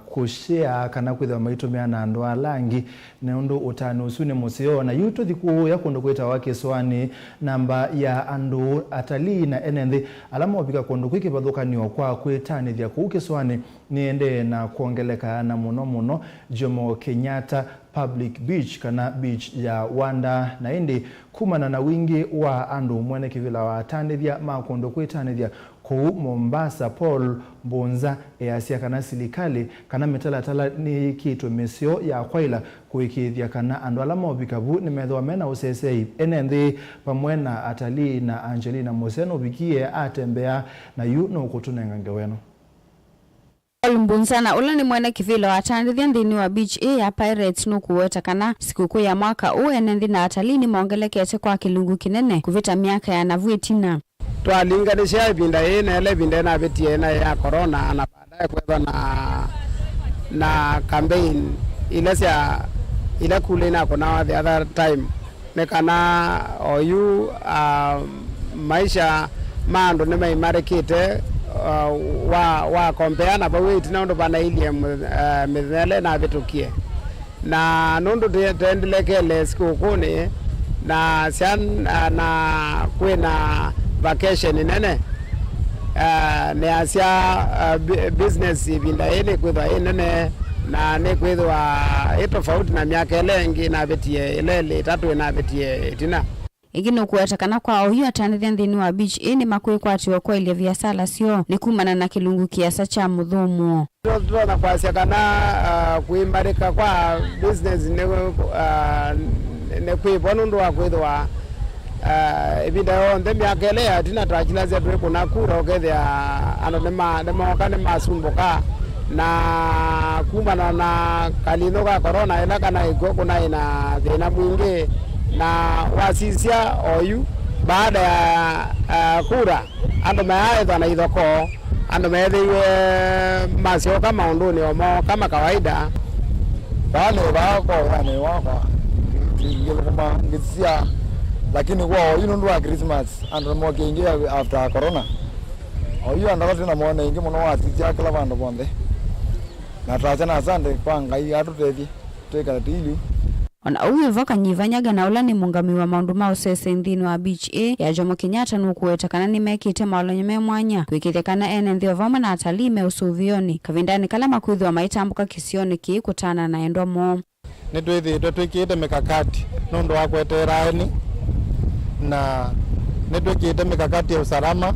kushare kana kwitha maitumia na andu alangi ne undu utanusu ni musio na yuto thiku ya kundu kwita wake swani namba ya andu atalii na enende alama wapika kundu kwikivadhukanio kwa kwitani thia kuuke swani niende na kuongeleka na muno Jomo Kenyatta Public Beach kana beach ya Wanda na indi kumana na wingi wa andu mwene kivila wa tanithia makundu kwitanithia kuu Mombasa Paul Mbonza easia kana silikali kana metalatala ni kitu mesio ya kwaila kuikithia kana andu alama obikabu ni methwa mena usesei enende pamwena atalii na Angelina Moseno bikie atembea na yu no kutunenga ngeweno Mbunzana ula ni mwene kivilo atandithia nthini wa beach ya Pirates nukuweta kana sikukuu ya mwaka uenenthi na atalii ni mongelekete kwa kilungu kinene kuvita miaka ya navuetina twalinganisha ibinda ina ile ibinda na betie na ya corona na baadaye kweva na campaign ile kule na kona the other time nekana oyu maisha mando ne maimarekete wa compare na bawe tinondo bana ile mezele na vitukie na nondo tendelekele sikukuni na sian na kwena vacation nene ne asia business ibinda ile kwetha nene na ne kwetha tofauti na miaka lengi na betie ile tatu na betie tina igino kuetakana kwa oyu atandithia nthini wa beach ni makui kwatiwa kwa ile biasala sio ni kumana na kilungu kiasa cha muthumu na kwasia kana kuimbarika kwa business ne kuibona ndo akwithwa ibinda onde miakelea tina twachilaze twe kuna kura okethia ano ne masumbuka na kumana na kalino ka corona ina kana iko kuna ina thina mwingi na wasisia oyu baada ya kura andu maaethwa na ithoko andu meethiwe masio kama unduni omo kama kawaida bale bako yani wako ngilukuma ngisia lakini kwa oyu nundu wa Christmas andu mo kingi after corona oyu andu na mona ingi muno wasisia kila bandu bonde na twachana asante kwa ngai atutethi twikara tilu ona uwe voka nyivanyaga na ula ni mungami wa maundu ma usese nthini wa beach A ya Jomo Kenyatta nukuweta kana ni mekite maulonyo me mwanya kwikite kana ene nthio vamwe na atalii me usuvioni kavindani kala makwithwa maitambuka kisioni ki kutana na endwa mo ni twikite mikakati nundu wa kweteraeni na ni twikite mikakati ya usalama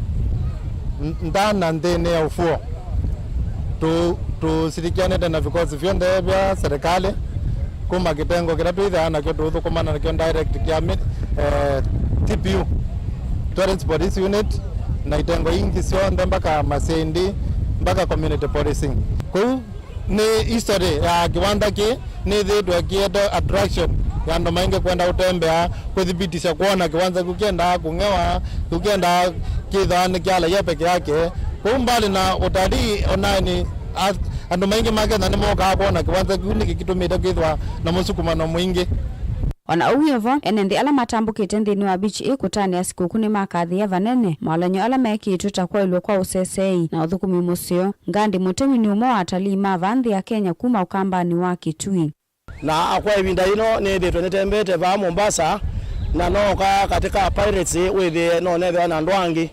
ndana nthini ya ufuo tusirikiane na vikosi vyonthe vya serikali kuma kitengo kira twitha na kyo tuthukumana na kyo direct kya TPU Tourist Police Unit na itengo ingi sionthe mpaka masendi mpaka community policing. Kuu ni history ya kiwanda ki ni thitwe kieto attraction ya andu maingi kwenda utembea kuthibitisha kuona kiwanja kukienda kungewa kukienda kithani kiala ye peke yake. Kuu mbali na utalii onani andu maingi maketha ni moka kuona kiwanja kuni kikitumite kwithwa na musukumano mwingi. Ona uyevo ene ndi ala matambukite nthini wa beach A kutani ya siku kuni makathi ya vanene maolanyo ala mekitwe takwailwe kwa usesei na uthukumi musio ngandi mutemi ni umo wa atalii mava nthi ya Kenya kuma ukambani wa Kitui na akwa ibinda ino ni thitwe nitembete va Mombasa na noka katika pirates withi no nethe na ndwangi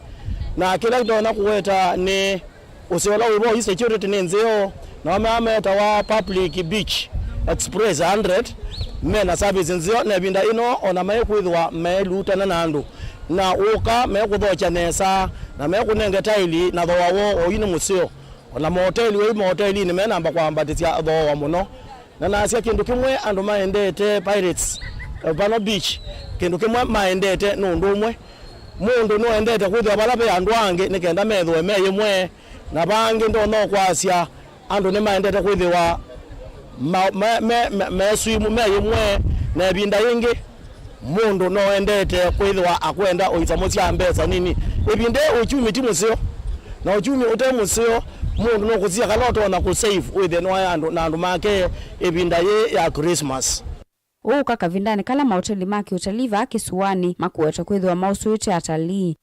na kila kitona kuweta ni usiola wibo security ni nzio na wameta wa public beach express 100 mena service nzio na binda ino ona mekwithwa melutana na andu na uka mekuthocha nesa na mekunenge taili na thoawo oyine musio ona moteli we moteli ni mena amba kwambatithia thoa muno na nasia kindu kimwe andu maendete pirates Bano beach kindu kimwe maendete nundu umwe mundu no endete kwithwa bala be andu ange nikenda methwe meye mwe na bangi ndo no kwasia andu ni maendete kwithwa swim meye mwe na binda ingi mundu no endete kwithwa akwenda oitamucia mbesa nini ibinde uchumi timusio na uchumi utemusio mundu no kuzia kaloto na kusave with no andu na andu make ibinda ye ya Christmas. Uka kavindani kala mahoteli maki utaliva kisuani makuweta kwithwa mausuite atalii.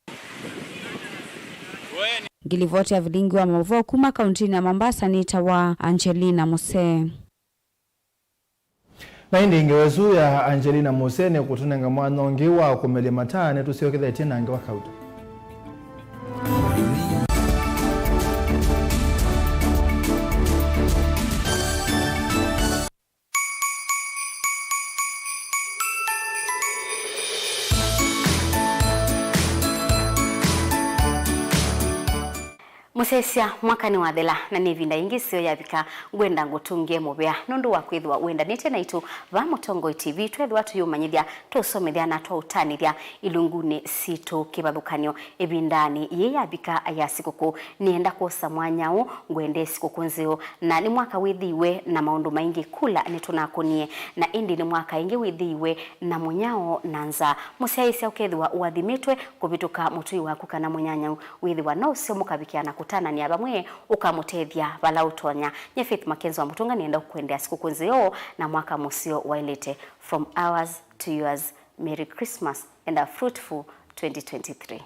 Gilivoti ya Vilingi wa Mauvoo kuma kauntini ya Mombasa ni tawa Angelina Muse. Na hindi ingewezu ya Angelina Muse ni kutunenga mwanongi wa kumeli matane tusiokitha itina angewa kauta. Musesia mwaka ni wathela na nivinda ingi sio yavika gwenda ngutungie mubea nundu wa kwithwa wenda nite na itu va Mutongo TV twethwa tuyumanyithia tusomethia na twatanithia ilunguni situ kibathukanio ibindani ye yavika ya sikuku nienda kuosa mwanyao ngwende sikuku nzio na ni mwaka withiwe na maundu maingi kula ni tunakonie na indi ni mwaka ingi withiwe na munyao nanza musesia ukethwa uathimitwe kuvituka mutui waku kana munyanyao withiwa no sio mukabikiana kutana ni abamwe ukamutethia bala utonya nye Faith Makenzo wa Mutunga nienda kuendea siku nzio na mwaka musio wailete from ours to yours. Merry Christmas and a fruitful 2023.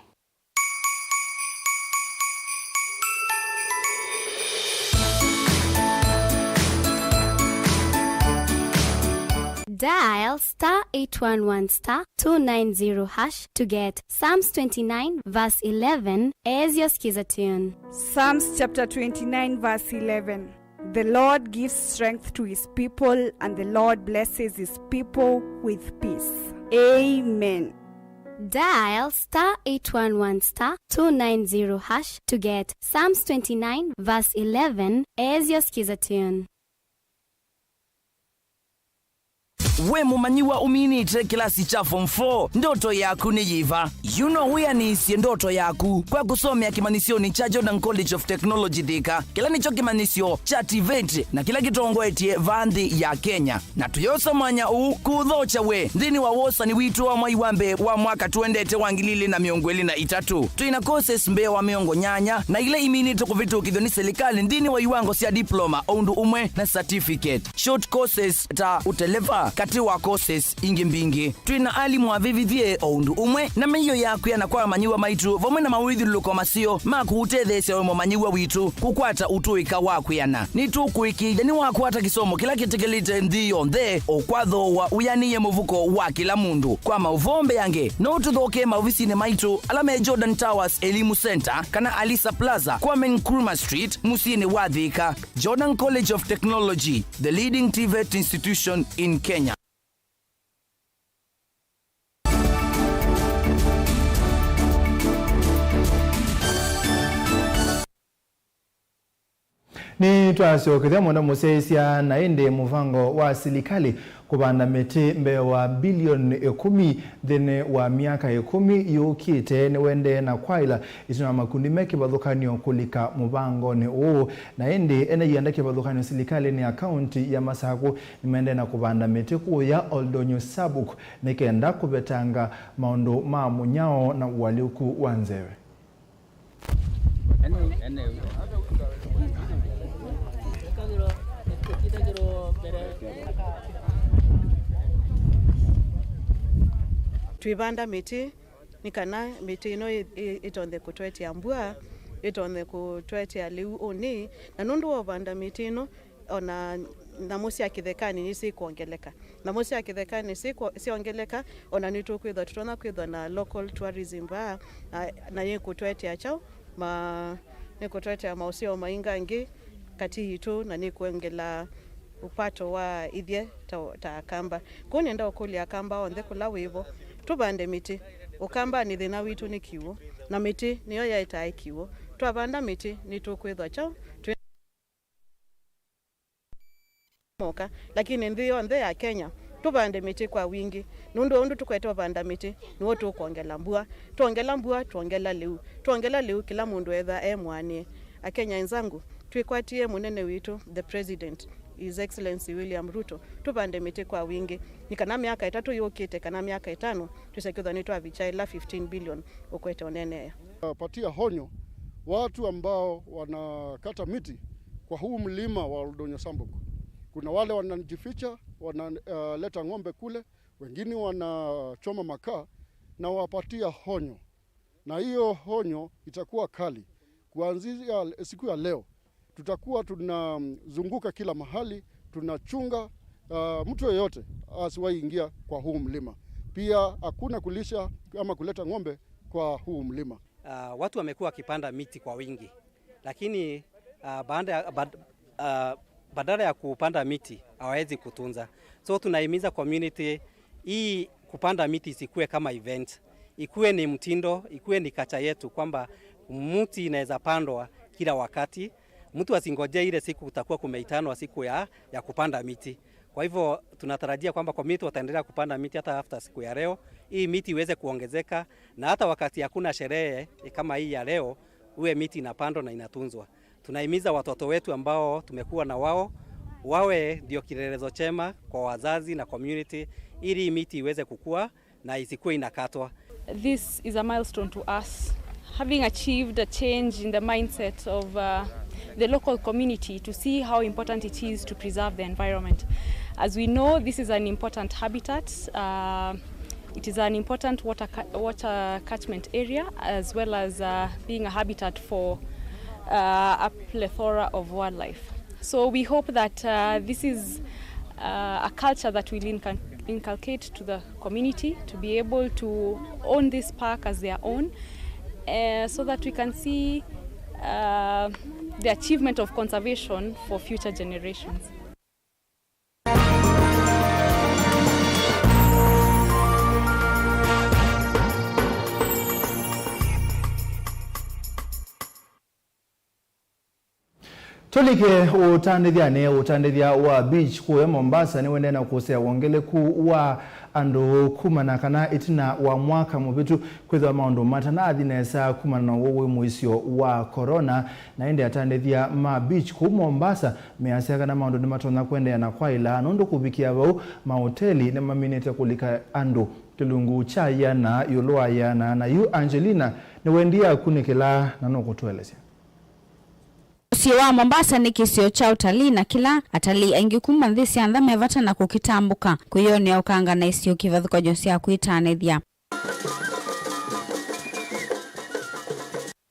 Dial *811*290# to get Psalms 29 verse 11 as your skiza tune. Psalms chapter 29 verse 11. The Lord gives strength to his people, and the Lord blesses his people with peace. Amen. Dial *811*290# to get Psalms 29 verse 11 as your skiza tune. we mumanyiwa uminite kilasi cha form 4 ndoto yaku ni yiva wiyaniisye ndoto yaku kwa kusomea kimanisioni cha Jordan College of Technology Thika. Kila nicho kimanisio cha TVET na kila kitongoetie vandhi ya Kenya na tuyosa mwanya kuthocha we ndini wa wosani witu wa mwaiwambe wa mwaka tuendete wangilili na miongweli na itatu tuina courses mbe wa miongo nyanya na ile iminite kuvitu kidhoni serikali ndini wa iwango sia diploma oundu umwe na certificate short courses ta uteleva kati wa courses ingi mbingi tuina alimu wa vivithie oundu umwe na meyo yaku yana kwa manyiwa maitu vomwe na mawidhi luko masio maku utethese wemo manyiwa witu kukwata utuika waku yana ni tukuikija ni waku hata kisomo kila kitekelite ndiyo nthe okwatho wa uyaniye muvuko wa kila mundu kwa mauvombe yange no tuthoke maofisini maitu alame Jordan Towers Elimu Center kana Alisa Plaza kwa Nkrumah Street musini wa Thika. Jordan College of Technology, the leading TVET institution in Kenya. Ni twasokethia mwana musesia na ende muvango wa serikali kubanda miti mbe wa bilioni 10 thene wa miaka 10 yukite ni wende na kwaila isina makundi meke bathukanio kulika muvango ni uu na ende ene yenda ke bathukanio serikali ni akaunti ya Masaku nimende na kubanda miti kuya Oldonyo Sabuk nikenda kubetanga maundu ma munyao na waliuku wanzewe. Tuibanda miti nikana miti ino itonde kutwete ambua itonde kutwete aliu oni na nundu wa banda miti ino ona namusi ya kithekani nisi kuongeleka namusi ya kithekani si ongeleka ona nitu kwitho tutona kwitho na local tourism ba na ye kutwete achao ma ne kutwete mausio mainga ngi kati hitu na ni kuongela upato wa ithye ta kamba kuni nda okuli akamba onthe kula wivo tubande miti ukamba ni thina witu ni kiwo na miti niyo yaita ikiwo twabanda miti ni tukwithwa chao moka lakini ndio nthe ya Kenya tubande miti kwa wingi nundu tukweta banda miti niwo tukuongela mbua tuongela liu kila mundu etha mwanie akenya enzangu twikwatie munene witu the president His Excellency William Ruto tubande miti kwa wingi nikana miaka 3 yokite kana miaka 5 tusekithwa ni twavichaila 15 billion ukwete onene patia honyo watu ambao wanakata miti kwa huu mlima wa Oldonyo Sabuk. Kuna wale wanajificha wanaleta ng'ombe kule, wengine wanachoma makaa na wapatia honyo, na hiyo honyo itakuwa kali. Kuanzia siku ya leo tutakuwa tunazunguka kila mahali, tunachunga mtu yeyote asiwahi ingia kwa huu mlima. Pia hakuna kulisha ama kuleta ng'ombe kwa huu mlima. Watu wamekuwa wakipanda miti kwa wingi, lakini badala ya kupanda miti hawawezi kutunza. So tunahimiza community hii kupanda miti isikue kama event, ikuwe ni mtindo, ikuwe ni kacha yetu kwamba mti inaweza pandwa kila wakati. Mtu asingoje ile siku utakuwa kumeitanwa siku ya kupanda miti. Kwa hivyo tunatarajia kwamba community wataendelea kupanda miti hata after siku ya leo, hii miti iweze kuongezeka, na hata wakati hakuna sherehe kama hii ya leo uwe miti inapandwa na inatunzwa. Tunahimiza watoto wetu ambao tumekuwa na wao wawe ndio kielelezo chema kwa wazazi na community ili miti iweze kukua na isikuwe inakatwa. This is a milestone to us, having achieved a change in the mindset of the local community to see how important it is to preserve the environment. As we know, this is an important habitat. It is an important water catchment area, as well as being a habitat for a plethora of wildlife. So we hope that this is a culture that will inculcate to the community to be able to own this park as their own, so that we can see the achievement of conservation for future generations. Tolike utandithia wa beach kuwe Mombasa ni wende na kusea wongeleku wa andu kumana kana itina wa mwaka mubitu kwithwa maundu matanathi nesa kumana na wowe muisio wa corona na ende atandithia ma beach ku Mombasa measia kana maundu ni matona kwende na kwaila nundu kubikia bau mahoteli na maminete kulika andu kilungu cha yana yuloa yana na yu Angelina ni wendia kunikila na nukutuelezea. Musio wa Mombasa ni kisio cha utalii na kila atalii aingi kuma nthisi antha mevata na kukitambuka kuyoni ukanga na isio kivathuko jonsi ya kuitanithia.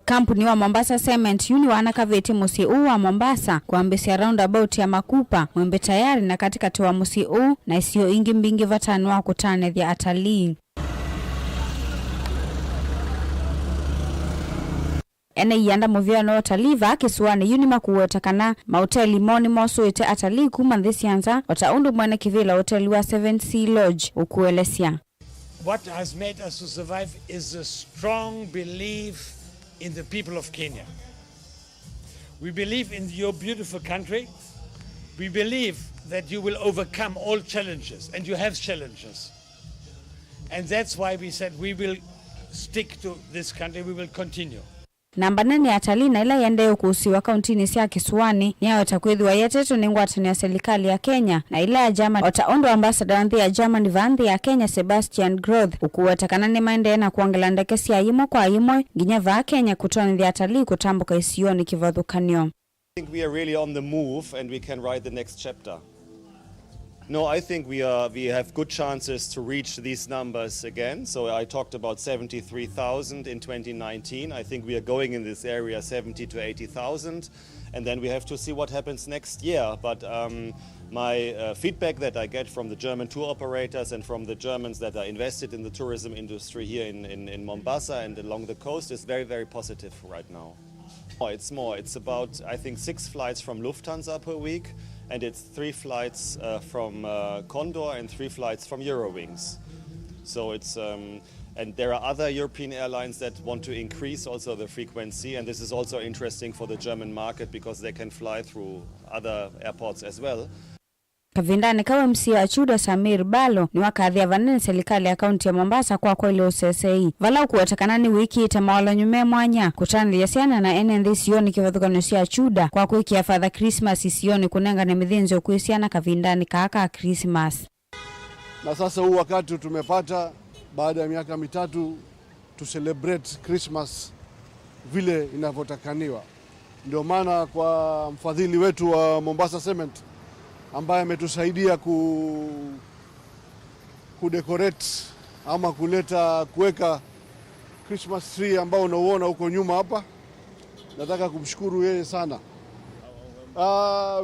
Kampuni wa Mombasa Cement Uni wanakaveti musi wa Mombasa kuambisia roundabout ya Makupa mwembe tayari na katikati wa musi na isio ingi mbingi vatanu wa kutanithia atalii. Ene yanda muviano wataliva kisuani Unima kuwetakana mahoteli moni mosuite atalii kuma nthisi anza wataundu mwene kivila hoteli wa 7C Lodge ukuelesia. What has made us to survive is a strong belief in the people of Kenya. We believe in your beautiful country. We believe that you will overcome all challenges, and you have challenges. And that's why we said we will stick to this country, we will continue. Namba nene ya atalii na ila yende kuhusiwa kauntini siya kisuani ni ya watakwidhiwa yetetu ni ngwatani ya serikali ya Kenya na ila ya German wataundu ambassador nthi ya German vanthi ya Kenya Sebastian Growth ukuwatakana ni maende na kuangela ndekesi ya imo kwa imo ginyeva ya Kenya kutoni the atalii kutambuka isioni kivathukanio. I think we are really on the move and we can write the next chapter. No, I think we have good chances to reach these numbers again. So I talked about 73,000 in 2019. I think we are going in this area 70 to 80,000, and then we have to see what happens next year. But my feedback that I get from the German tour operators and from the Germans that are invested in the tourism industry here in Mombasa and along the coast is very, very positive right now. It's more. It's about, I think, 6 flights from Lufthansa per week. And it's 3 flights from Condor and 3 flights from Eurowings. So it's and there are other European airlines that want to increase also the frequency, and this is also interesting for the German market because they can fly through other airports as well. Kavindani kawe msia Chuda Samir Balo ni wakadhia vanene serikali ya kaunti ya Mombasa kwa kweli USSA. Vala ukuwatakana ni wiki itamawala nyume mwanya kutani yasiana na NND sioni kivathukano siya Chuda kwa kuiki ya Father Christmas sioni kunenga na mithinzi ukuisiana kavindani kaka Christmas. Na sasa huu wakati tumepata baada ya miaka mitatu to celebrate Christmas vile inavyotakaniwa. Ndio maana kwa mfadhili wetu wa Mombasa Cement ambaye ametusaidia kudecorate ama kuweka Christmas tree ambao unaoona huko nyuma hapa. Nataka kumshukuru yeye sana.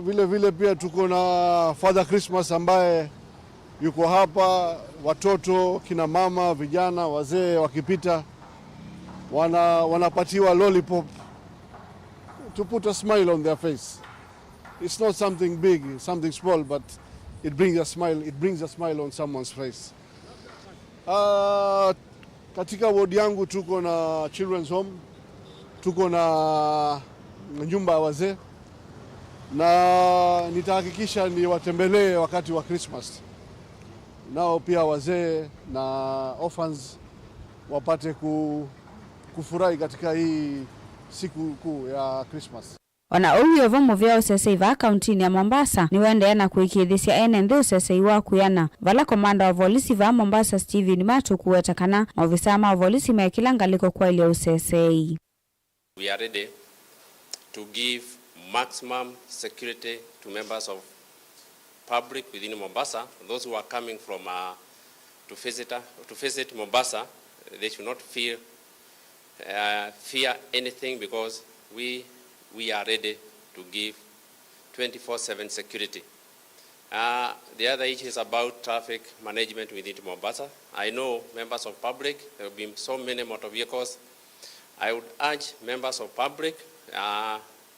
Vile pia tuko na Father Christmas ambaye yuko hapa, watoto, kina mama, vijana, wazee wakipita wanapatiwa lollipop to put a smile on their face. It's not something big, something small, but it brings a smile. It brings a smile on someone's face. Katika ward yangu tuko na children's home, tuko na nyumba ya wazee, na nitahakikisha ni watembelee wakati wa Christmas. Nao pia wazee na orphans wapate kufurahi katika hii siku kuu ya Christmas. Ona uyo vomo vya USSA va kauntini ya Mombasa ni wende na kuikithisia NND USSA wa kuyana. Vala komanda wa volisi va Mombasa Steven Matu kuwetakana maofisa wa volisi mekilanga liko kwa ili USSA. We are ready to give maximum security to members of public within Mombasa. Those who are coming from to visit Mombasa, they should not fear anything because we are ready to give 24/7 security. The other issue is about traffic management within Mombasa. I know members of public, there will be so many motor vehicles. I would urge members of public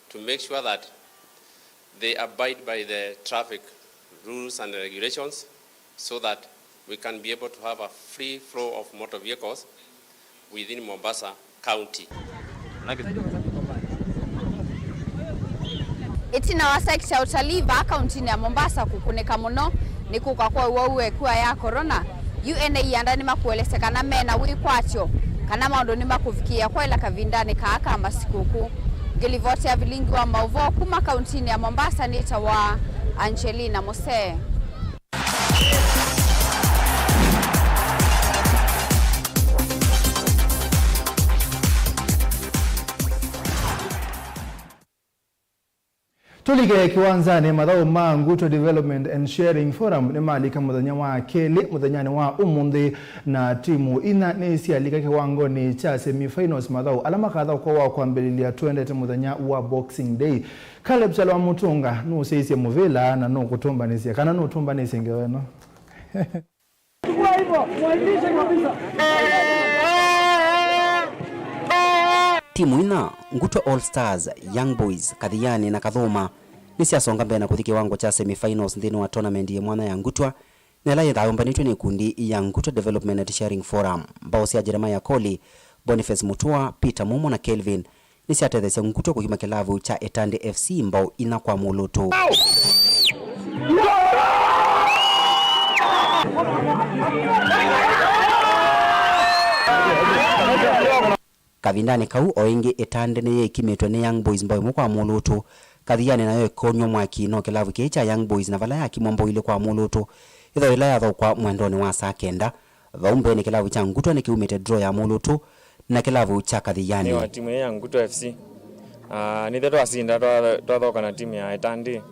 to make sure that they abide by the traffic rules and regulations so that we can be able to have a free flow of motor vehicles within Mombasa County. itina wa sekta ya utalii va kaunti ya Mombasa kukuneka muno ni kukakwa uwe kwa ya corona UNA yanda ni makuelesekana mena wikwatyo kana maundu ni makufikia kwa ila kavindani kaaka masikuku gilivote ya Vilingi wa Mauvoo kuma kaunti ya Mombasa ni tawa Angelina Mose. Tulige kiwanzani madhao ma Nguto Development and Sharing Forum ni malika muthenya wa keli muthenyani wa umuthi na timu ina nisi alika kiwango ni cha semi-finals madhao alama kadha kwa kuambililia tuendete muthenya wa Boxing Day. Caleb Chalwa Mutunga no seisi muvila na no kutumbanisia kana no tumbanisia ngeweno. Timu ina Nguto All Stars, Young Boys, Kadhiani na Kathuma nisiasonga mbele na kuthiki wango cha semi-finals ndini wa tournament ya mwana ya Ngutwa na la yathaombanitwe ni kundi ya Nguto Development and Sharing Forum Mbausi ya Jeremiah Koli, Boniface Mutua, Peter Momo na Kelvin nisiatethesya Nguto kuhima kilavu cha Etande FC mbao ina kwa mulutu. Kavindani kau oingi Etande ne yekimetwe ne Young Boys mbao kwa mulutu. Kadhiani na yoe konyo mwaki no kilavu kecha Young Boys na vala ya kimombo ile kwa mulutu. Idho ila ya kwa mwendoni wa saa kenda. Vaumbe ni kilavu cha Nguto ni kiumete draw ya mulutu na kilavu cha Kadhiani. Ni wa timu ya Nguto FC. Ni theto asinda toa na timu ya Etande.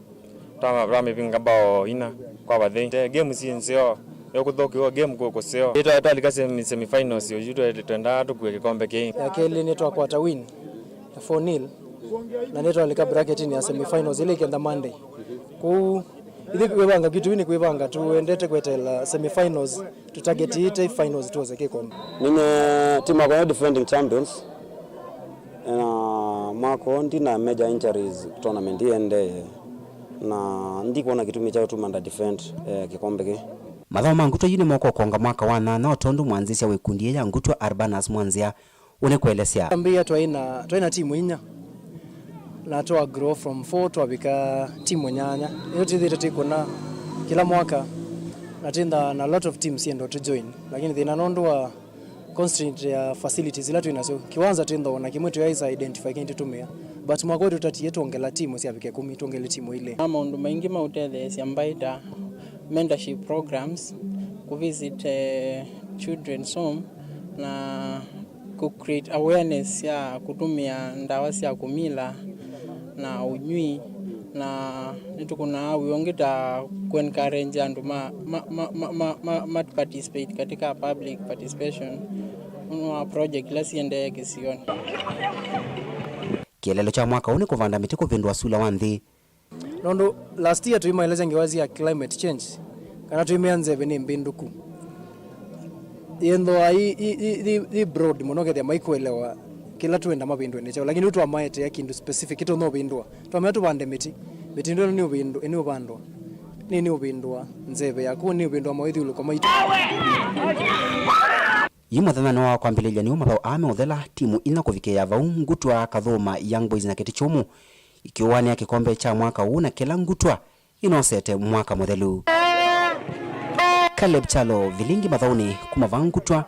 Toa ramepinga bao ina kwa bathi. Game sinsio yokuthokiwa game kwa sio. Ito alika semi-finals yo judo twenda tukwe kikombe ke. Ya keli ni toa quarter win. 4-0. Na neto alika bracket ni ya semi-finals ile kenda Monday. Ku ili kwebanga kitu ini kwebanga tuendete kwetela semi-finals tutarget ite finals tuweze kikombe. Nime timu ya defending champions. Mwako ndina major injuries tournament ende na ndiko na kitu michao tu manda defend kikombe ke. Mathao ma Nguto yine moko konga mwaka wa 8 otondu mwanzisha wikundi ya Nguto Urbanas mwanzia une kuelesea. Ambia twaina timu inya. Na toa grow from 4 to abika timu nyanya. Yote dhita tiko na kila mwaka natinda na lot of teams yendo to join. Lakini thina nondwa constraint ya facilities ila tuinaso kiwanza tendo na kimwetu ya isa identify kintu tumia. But mwaka wetu tatiye tuongela timu si abike 10 tuongele timu ile. Maundu maingi mauthethe siambaita mentorship programs ku visit children's home na ku create awareness ya kutumia ndawa cia kumila na unywi na nitukuna wiongita ku encourage andu ma participate katika public participation on project la siende kisioni. Kielelo cha mwaka une kuvanda miti kuvindwa sula wa nthi. Nondo last year tuimaeleza ngewazi ya climate change kana tuimeanze bene mbinduku yendo ai broad monogethia maikuelewa kila tuenda mabindu ene chao lakini utu amaete ya kindu specific ito no bindwa twamea tu bande miti ndo ni ubindu eni ubandwa ni ubindwa nzebe yaku ni ubindwa mawithi ulo kama itu Yimuthana wa kwambililia ni umathao ame uthela timu ina kuvikia vau Ngutwa Kathuma Young Boys na Ketichumu ikiwani ya kikombe cha mwaka huu na kila Ngutwa inosete mwaka muthelu. Caleb Chalo Vilingi mathauni kumava Ngutwa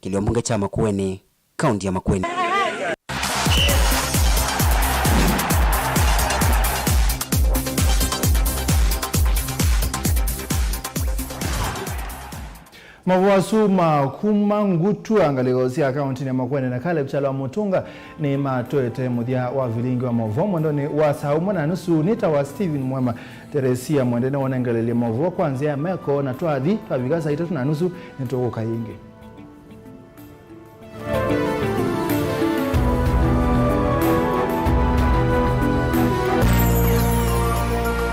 kiliombunge cha Makueni kaunti ya Makueni. Mavuasu makuma Ngutwa ngalegosia kaunti ya Makueni na Caleb Chalwa Mutunga ni matoete muthia wa Vilingi wa Mauvoo mwendoni wa saa 1:30 nita wa Steven Mwema Teresia mwendene wonengelelia Mauvoo kwanzia meko na twathi kabiga saa 3:30 nituguka yingi.